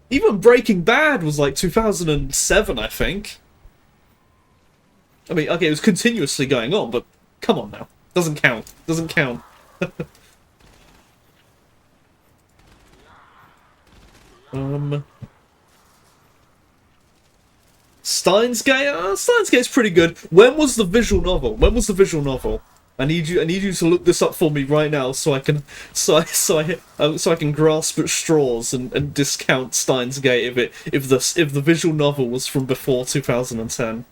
Even Breaking Bad was like 2007, I think. I mean, okay, it was continuously going on, but come on now. Doesn't count. Doesn't count. Steins Gate? Steins Gate's pretty good. When was the visual novel? I need you to look this up for me right now so I can so I can grasp at straws and discount Steins Gate if the visual novel was from before 2010.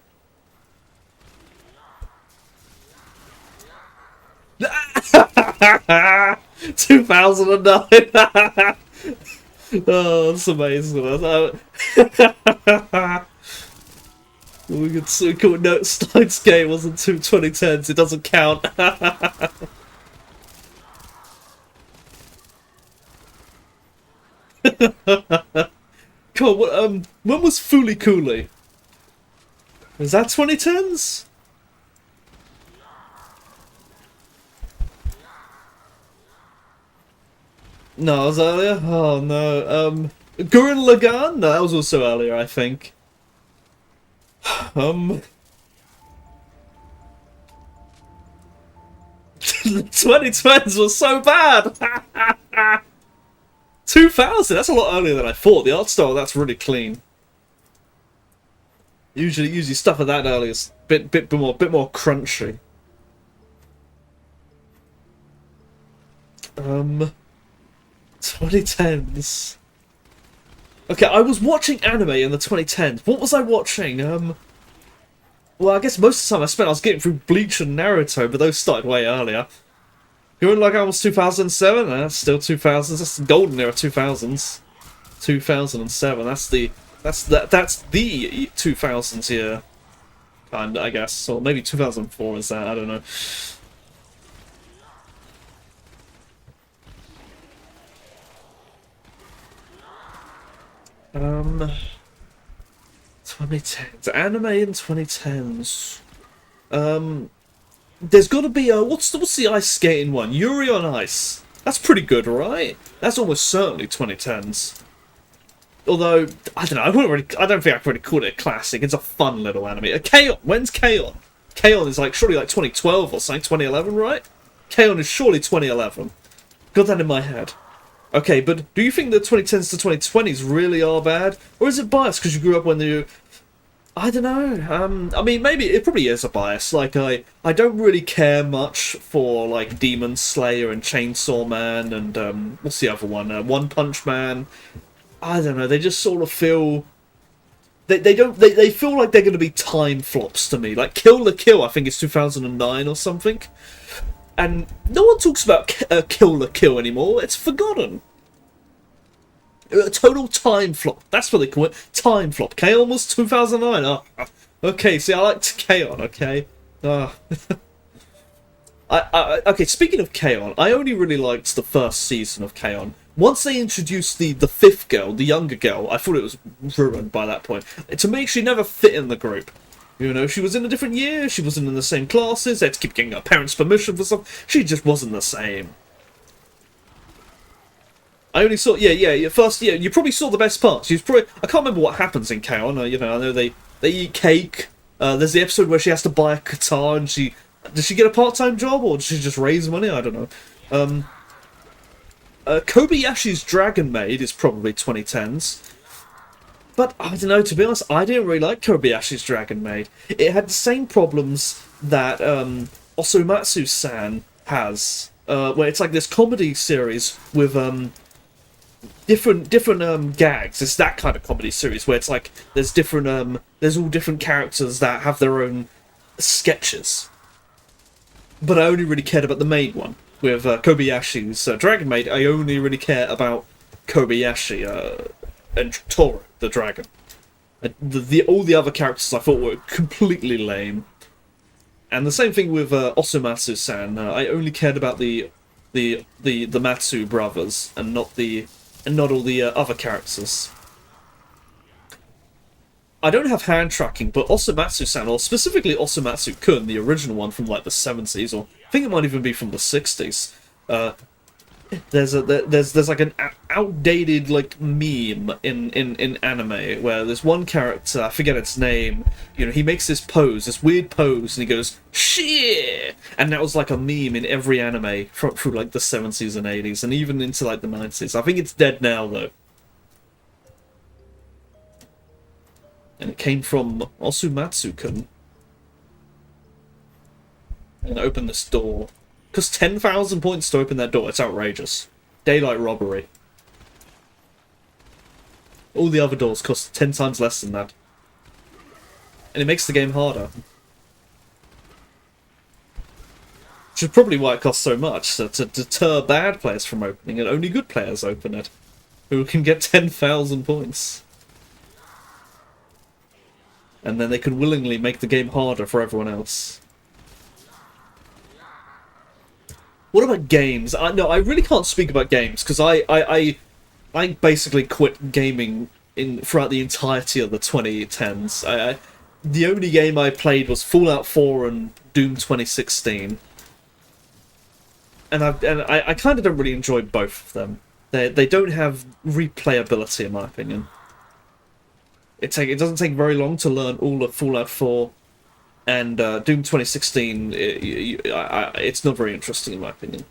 2009. Oh, that's amazing. We could so cool. No, Steins Gate wasn't 2010s. It doesn't count. Come on, when was Fooly Cooly? Was that 2010s? No, it was earlier? Oh no. Gurren Lagann? No, that was also earlier, I think. Um, the 2010s was so bad! 2000, that's a lot earlier than I thought. The art style, that's really clean. Usually stuff at that early is bit more crunchy. 2010s. Okay, I was watching anime in the 2010s. What was I watching? Well, I guess most of the time I was getting through Bleach and Naruto, but those started way earlier. Gurren Lagann was 2007. That's still 2000s. That's the golden era 2000s. 2007. That's the 2000s year. Kind, I guess, or maybe 2004 is that? I don't know. Um, 2010s anime in 2010s. There's got to be a what's the ice skating one? Yuri on Ice. That's pretty good, right? That's almost certainly 2010s. Although I don't know, I don't think I could really call it a classic. It's a fun little anime. K-On! When's K-On! K-On! Is like surely like 2012 or something, 2011, right? K-On! Is surely 2011. Got that in my head. Okay, but do you think the 2010s to 2020s really are bad? Or is it biased because you grew up when you... I don't know. I mean, maybe it probably is a bias. Like, I don't really care much for, like, Demon Slayer and Chainsaw Man and, what's the other one? One Punch Man. I don't know, they just sort of feel... They feel like they're going to be time flops to me. Like, Kill la Kill, I think it's 2009 or something. And no one talks about Kill la Kill anymore. It's forgotten. A total time flop. That's what they call it. Time flop. K-On! Was 2009. Oh, okay, see, I liked K-On!, okay? Okay, speaking of K-On!, I only really liked the first season of K-On!. Once they introduced the fifth girl, the younger girl, I thought it was ruined by that point. To me, she never fit in the group. You know, she was in a different year, she wasn't in the same classes, they had to keep getting her parents' permission for stuff. She just wasn't the same. I only saw, first, you probably saw the best parts. I can't remember what happens in K-On!. You know, I know they eat cake. There's the episode where she has to buy a guitar and does she get a part-time job or does she just raise money? I don't know. Kobayashi's Dragon Maid is probably 2010s. But, I don't know, to be honest, I didn't really like Kobayashi's Dragon Maid. It had the same problems that Osomatsu-san has, where it's like this comedy series with different gags. It's that kind of comedy series where it's like there's all different characters that have their own sketches. But I only really cared about the main one. With Kobayashi's Dragon Maid, I only really care about Kobayashi and Toro, the dragon. All the other characters I thought were completely lame. And the same thing with Osomatsu-san. I only cared about the Matsu brothers and not all the other characters. I don't have hand tracking, but Osomatsu-san, or specifically Osomatsu-kun, the original one from like the 70s, or I think it might even be from the 60s. There's like an outdated like meme in anime where there's one character, I forget its name, you know, he makes this weird pose, and he goes shit, and that was like a meme in every anime through like the 70s and 80s, and even into like the 90s. I think it's dead now though. And it came from Osomatsu-kun. And open this door. Cost 10,000 points to open that door. It's outrageous. Daylight robbery. All the other doors cost 10 times less than that. And it makes the game harder. Which is probably why it costs so much, so to deter bad players from opening it. Only good players open it. Who can get 10,000 points. And then they can willingly make the game harder for everyone else. What about games? No, I really can't speak about games, because I basically quit gaming throughout the entirety of the 2010s. The only game I played was Fallout 4 and Doom 2016. And I kind of don't really enjoy both of them. They don't have replayability, in my opinion. It doesn't take very long to learn all of Fallout 4 and Doom 2016. It's not very interesting, in my opinion.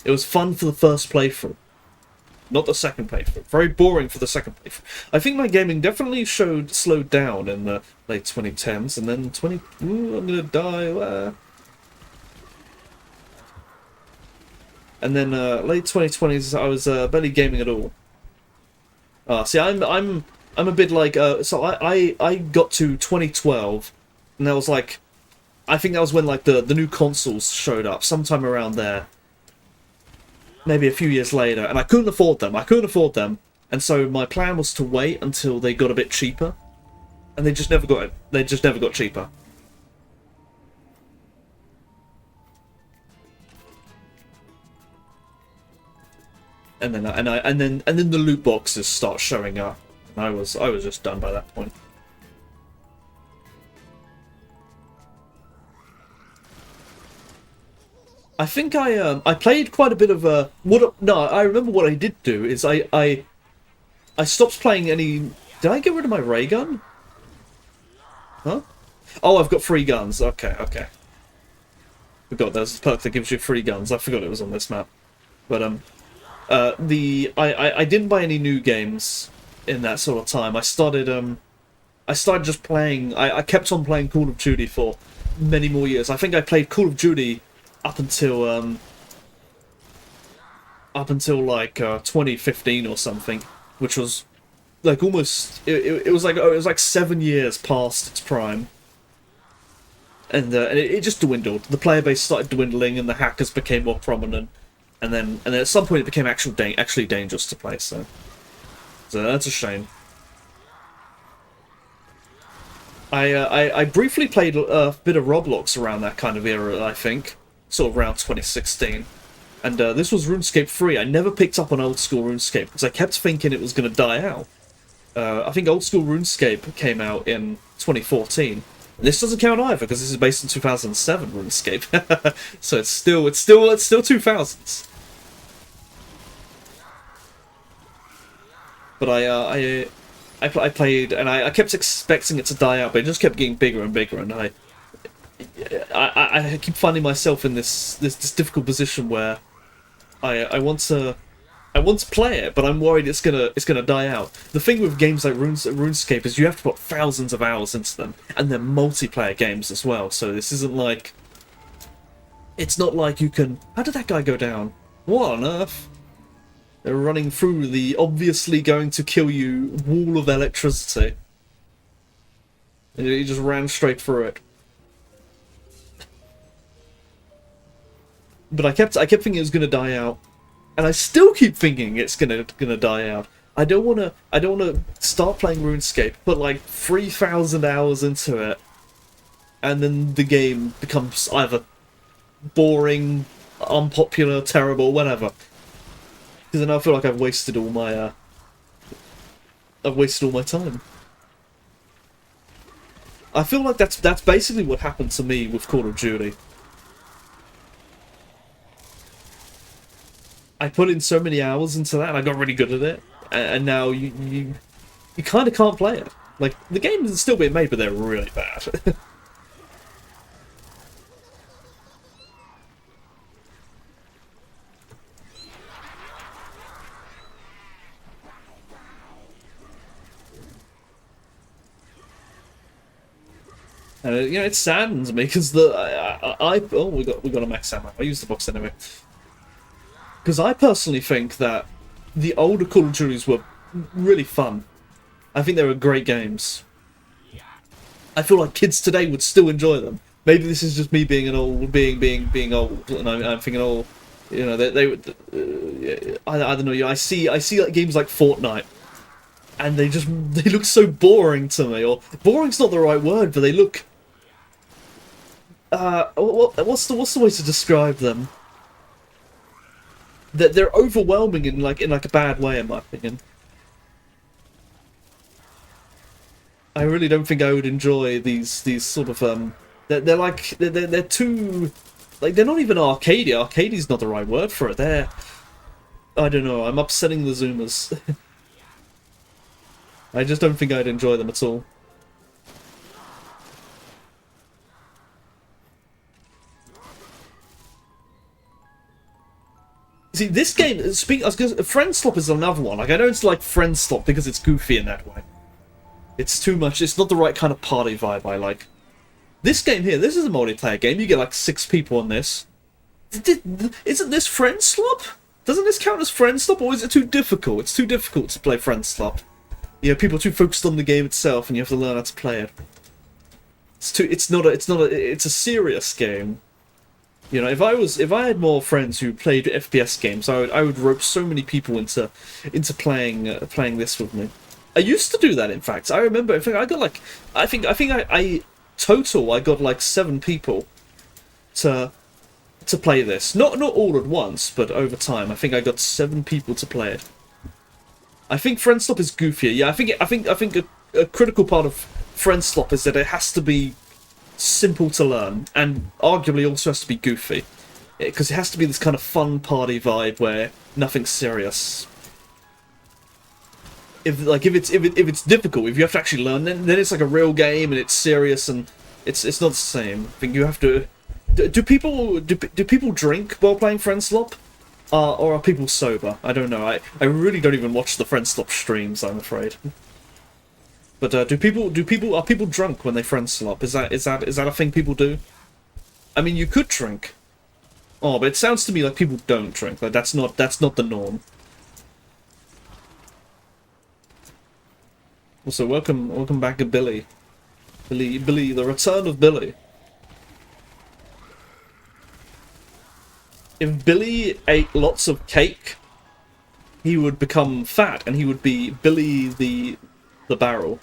It was fun for the first playthrough, not the second playthrough. Very boring for the second playthrough. I think my gaming definitely slowed down in the late 2010s, and then I'm gonna die. And then late 2020s, I was barely gaming at all. See, I'm a bit like so I got to 2012, and that was like, I think that was when like the new consoles showed up, sometime around there. Maybe a few years later, and I couldn't afford them. And so my plan was to wait until they got a bit cheaper, and they just never got cheaper. And then the loot boxes start showing up. And I was just done by that point. I think I played quite a bit of I remember what I did do is I stopped playing any. Did I get rid of my ray gun? Huh? Oh, I've got free guns. Okay. Forgot there's a perk that gives you free guns. I forgot it was on this map. But I didn't buy any new games in that sort of time. I started just playing. I kept on playing Call of Duty for many more years. I think I played Call of Duty up until like 2015 or something, which was like almost it was like 7 years past its prime, and it just dwindled. The player base started dwindling, and the hackers became more prominent, and then at some point it became actually dangerous to play. So that's a shame. I briefly played a bit of Roblox around that kind of era, I think. Sort of around 2016, and this was RuneScape 3. I never picked up on old school RuneScape because I kept thinking it was going to die out. I think old school RuneScape came out in 2014. This doesn't count either because this is based in 2007 RuneScape, so it's still 2000s. But I played, and I kept expecting it to die out, but it just kept getting bigger and bigger, and I keep finding myself in this difficult position where I want to play it, but I'm worried it's gonna die out. The thing with games like RuneScape is you have to put thousands of hours into them, and they're multiplayer games as well. So this isn't like, it's not like you can. How did that guy go down? What on earth? They're running through the obviously going to kill you wall of electricity. And he just ran straight through it. But I kept thinking it was gonna die out, and I still keep thinking it's gonna die out. I don't wanna start playing RuneScape, put like 3,000 hours into it, and then the game becomes either boring, unpopular, terrible, whatever. Because then I feel like I've wasted all my time. I feel like that's basically what happened to me with Call of Duty. I put in so many hours into that, and I got really good at it, and now you kind of can't play it. Like, the game is still being made, but they're really bad. And it saddens me because we got a max ammo. I used the box anyway. Because I personally think that the older Call of Duties were really fun. I think they were great games. I feel like kids today would still enjoy them. Maybe this is just me being old, and I'm thinking, oh, they would. I don't know. I see like games like Fortnite, and they look so boring to me. Or boring's not the right word, but they look. What's the way to describe them? They're overwhelming in like a bad way, in my opinion. I really don't think I would enjoy these sort of they're too, like, they're not even arcadey. Arcadey's not the right word for it. I don't know, I'm upsetting the Zoomers. I just don't think I'd enjoy them at all. See, this game, Friend Slop is another one. Like, I don't like Friend Slop because it's goofy in that way. It's too much, it's not the right kind of party vibe I like. This game here, this is a multiplayer game, you get like 6 people on this. Isn't this Friend Slop? Doesn't this count as Friend Slop, or is it too difficult? It's too difficult to play Friend Slop. You know, people are too focused on the game itself and you have to learn how to play it. It's a serious game. You know, if I had more friends who played FPS games, I would rope so many people into playing this with me. I used to do that, in fact. I remember, in fact, I got like, I got like 7 people to play this. Not all at once, but over time. I think I got 7 people to play it. I think Friend Slop is goofier. Yeah, I think a critical part of Friend Slop is that it has to be simple to learn, and arguably also has to be goofy, because it has to be this kind of fun party vibe where nothing's serious. If it's difficult, if you have to actually learn, then it's like a real game and it's serious and it's not the same. I think you have to. Do people drink while playing Friend Slop, or are people sober? I don't know. I really don't even watch the Friend Slop streams, I'm afraid. But are people drunk when they Friend Slop? Is that a thing people do? I mean, you could drink. Oh, but it sounds to me like people don't drink. Like that's not the norm. Also, welcome back to Billy. Billy, the return of Billy. If Billy ate lots of cake, he would become fat, and he would be Billy the barrel.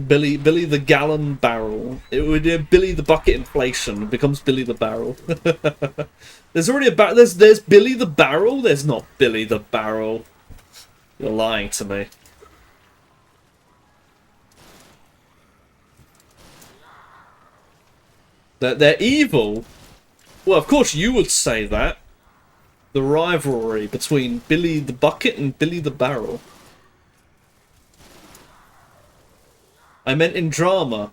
Billy the gallon barrel. It would be Billy the bucket inflation. It becomes Billy the barrel. There's already there's Billy the barrel. There's not Billy the barrel. You're lying to me. They're evil. Well, of course you would say that. The rivalry between Billy the bucket and Billy the barrel. I meant in drama.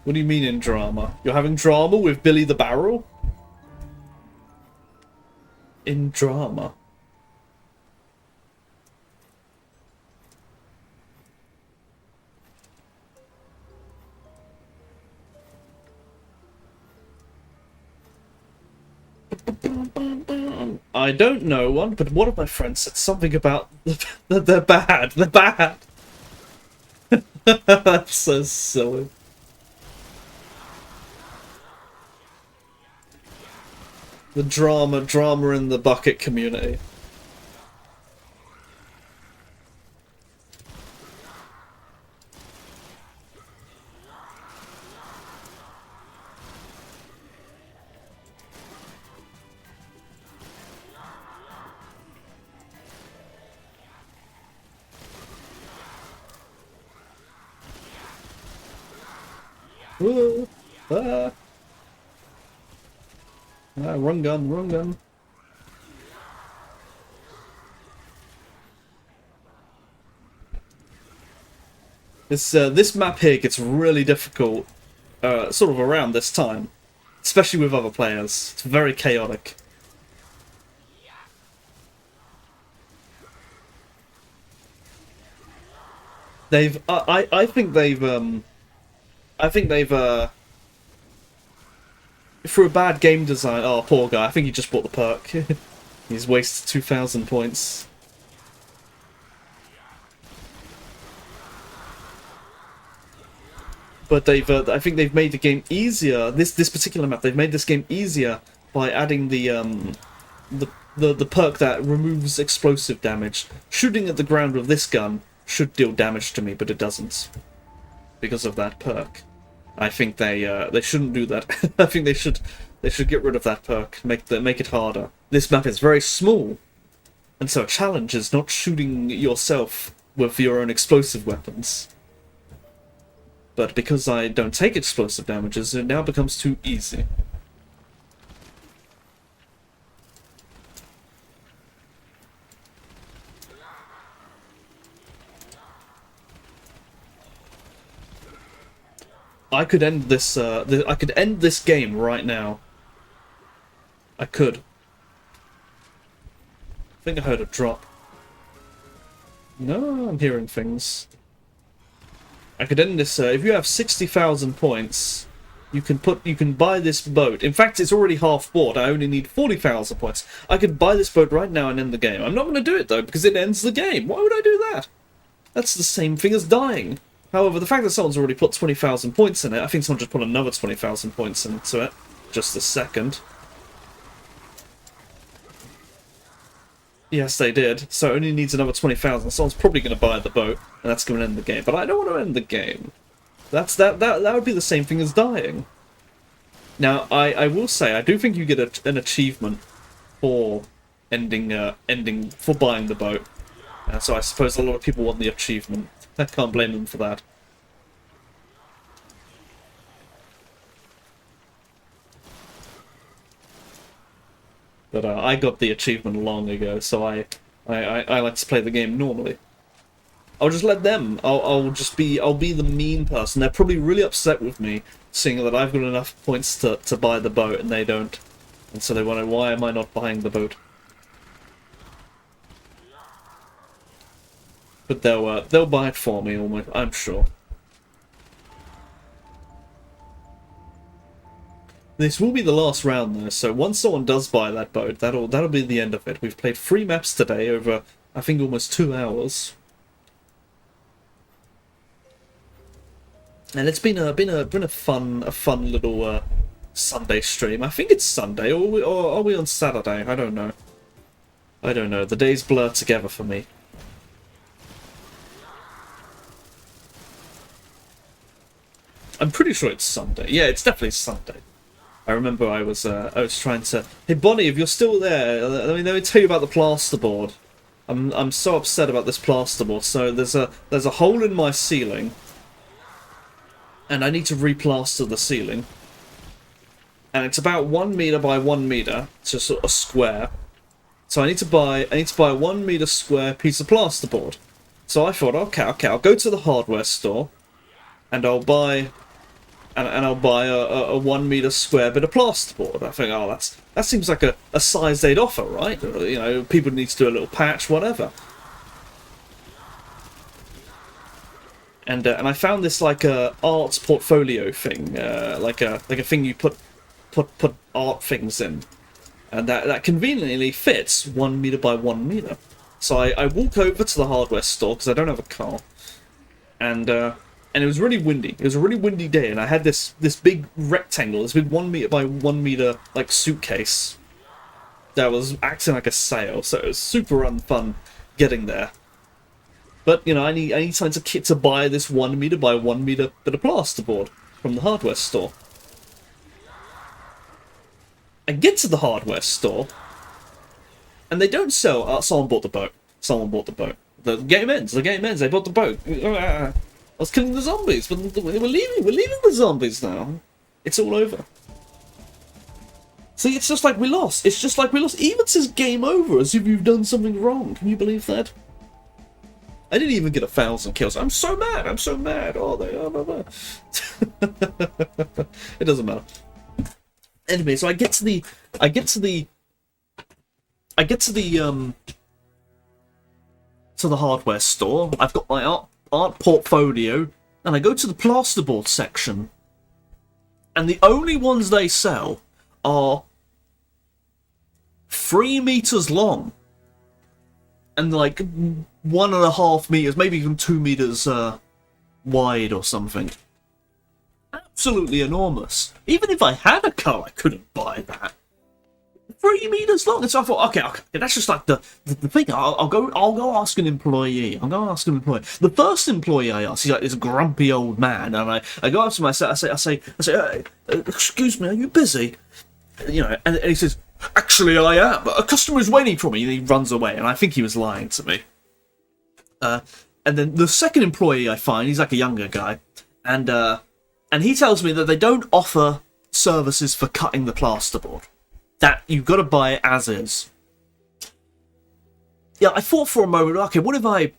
What do you mean in drama? You're having drama with Billy the barrel? In drama. I don't know one, but one of my friends said something about that they're bad. They're bad. That's so silly. The drama in the bucket community. Whoa. Wrong gun. This map here gets really difficult, sort of around this time, especially with other players. It's very chaotic. I think they've through a bad game design. Oh, poor guy. I think he just bought the perk. He's wasted 2,000 points. But I think they've made the game easier. This particular map, they've made this game easier by adding the perk that removes explosive damage. Shooting at the ground with this gun should deal damage to me, but it doesn't because of that perk. I think they shouldn't do that. I think they should get rid of that perk, make it harder. This map is very small, and so a challenge is not shooting yourself with your own explosive weapons. But because I don't take explosive damages, it now becomes too easy. I could end this. I could end this game right now. I could. I think I heard a drop. No, I'm hearing things. I could end this. If you have 60,000 points, you can buy this boat. In fact, it's already half bought. I only need 40,000 points. I could buy this boat right now and end the game. I'm not going to do it though because it ends the game. Why would I do that? That's the same thing as dying. However, the fact that someone's already put 20,000 points in it, I think someone just put another 20,000 points into it. Just a second. Yes, they did. So it only needs another 20,000. Someone's probably going to buy the boat, and that's going to end the game. But I don't want to end the game. That would be the same thing as dying. Now, I will say, I do think you get an achievement for ending for buying the boat. So I suppose a lot of people want the achievement. I can't blame them for that. But I got the achievement long ago, so I like to play the game normally. I'll just let them. I'll be the mean person. They're probably really upset with me, seeing that I've got enough points to buy the boat and they don't, and so they wonder why am I not buying the boat. But they'll buy it for me, almost, I'm sure. This will be the last round though, so once someone does buy that boat, that'll be the end of it. We've played 3 maps today over, I think, almost 2 hours. And it's been a fun little Sunday stream. I think it's Sunday, or are we on Saturday? I don't know. I don't know. The days blur together for me. I'm pretty sure it's Sunday. Yeah, it's definitely Sunday. I remember I was trying to. Hey Bonnie, if you're still there, let me tell you about the plasterboard. I'm so upset about this plasterboard. So there's a hole in my ceiling, and I need to replaster the ceiling. And it's about 1 meter by 1 meter, so sort of a square. So I need to buy a 1 meter square piece of plasterboard. So I thought, okay, I'll go to the hardware store, and I'll buy. And I'll buy a 1 meter square bit of plasterboard. I think, oh, that seems like a size they'd offer, right? You know, people need to do a little patch, whatever. And I found this like a art portfolio thing, like a thing you put art things in, and that conveniently fits 1 meter by 1 meter. So I walk over to the hardware store because I don't have a car, and it was really windy. It was a really windy day, and I had this big rectangle, this big 1 meter by 1 meter like suitcase that was acting like a sail. So it was super unfun getting there. But you know, I need something to buy this 1 meter by 1 meter bit of plasterboard from the hardware store. I get to the hardware store, and they don't sell. Someone bought the boat. Someone bought the boat. The game ends. The game ends. They bought the boat. I was killing the zombies, but we're leaving the zombies now. It's all over. See, it's just like we lost. It's just like we lost. Even says game over as if you've done something wrong. Can you believe that? I didn't even get 1,000 kills. I'm so mad. I'm so mad. Oh, they are. Blah. It doesn't matter. Anyway, so I get to the hardware store. I've got my art portfolio, and I go to the plasterboard section, and the only ones they sell are 3 meters long and like 1.5 meters, maybe even 2 meters wide or something. Absolutely enormous. Even if I had a car, I couldn't buy that. 3 meters long. And so I thought, okay, that's just like the thing. I'll go ask an employee. The first employee I ask, he's like this grumpy old man, and I go up to him. I say, excuse me, are you busy? You know, and he says, actually, I am. A customer is waiting for me, and he runs away. And I think he was lying to me. And then the second employee I find, he's like a younger guy, And he tells me that they don't offer services for cutting the plasterboard. That you've got to buy it as is. Yeah, I thought for a moment, okay, what if I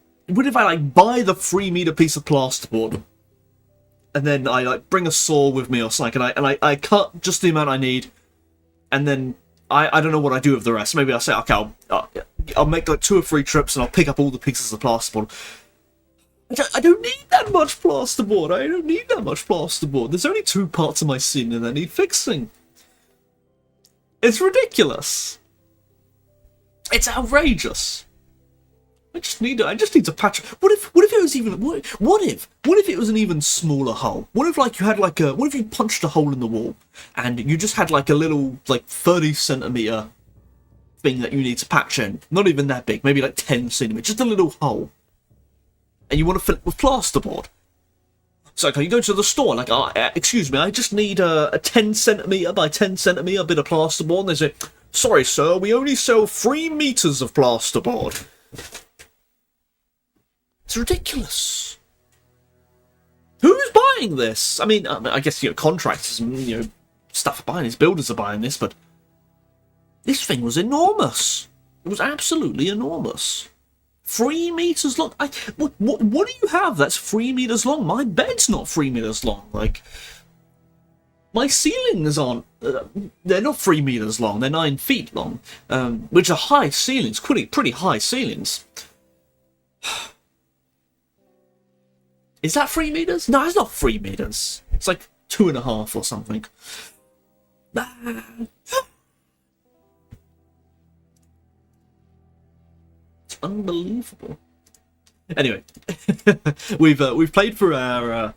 like buy the 3 meter piece of plasterboard, and then I like bring a saw with me or something, and I cut just the amount I need, and then I don't know what I do with the rest. Maybe I'll say, okay, I'll make like 2 or 3 trips and I'll pick up all the pieces of plasterboard. I don't need that much plasterboard. I don't need that much plasterboard. There's only 2 parts of my ceiling that need fixing. It's ridiculous. It's outrageous. I just need to patch. What if it was even what if it was an even smaller hole? What if like you had like what if you punched a hole in the wall and you just had like a little like 30 centimeter thing that you need to patch in? Not even that big, maybe like 10 centimeters, just a little hole. And you want to fill it with plasterboard. So you go to the store, like, excuse me, I just need a 10 centimeter by 10 centimeter bit of plasterboard. And they say, sorry, sir, we only sell 3 meters of plasterboard. It's ridiculous. Who's buying this? I mean, I guess, contractors and, stuff are buying this, builders are buying this, but this thing was enormous. It was absolutely enormous. 3 meters long. What do you have that's 3 meters long? My bed's not 3 meters long. Like, my ceilings aren't. They're not 3 meters long. They're 9 feet long, which are high ceilings, pretty high ceilings. Is that 3 meters? No, it's not 3 meters. It's like 2.5 or something. It's unbelievable. Anyway, we've played through our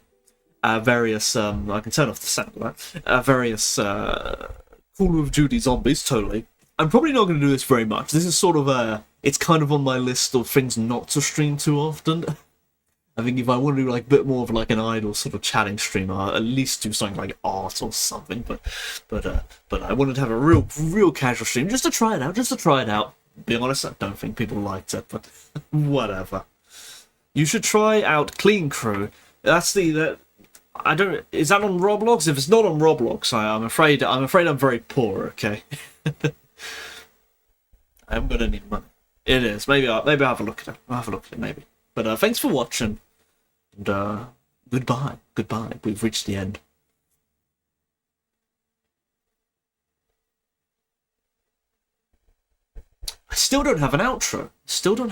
various. I can turn off the sound of that. Various Call of Duty Zombies. Totally. I'm probably not going to do this very much. This is sort of it's kind of on my list of things not to stream too often. I think if I want to do like a bit more of like an idle sort of chatting stream, I'll at least do something like art or something. But I wanted to have a real casual stream just to try it out. Be honest, I don't think people liked it, but whatever. You should try out Clean Crew. That's I don't. Is that on Roblox? If it's not on Roblox, I'm afraid I'm very poor. Okay. I'm gonna need money. It is. Maybe I'll have a look at it. I'll have a look at it maybe. But thanks for watching. And goodbye. We've reached the end. I still don't have an outro. Still don't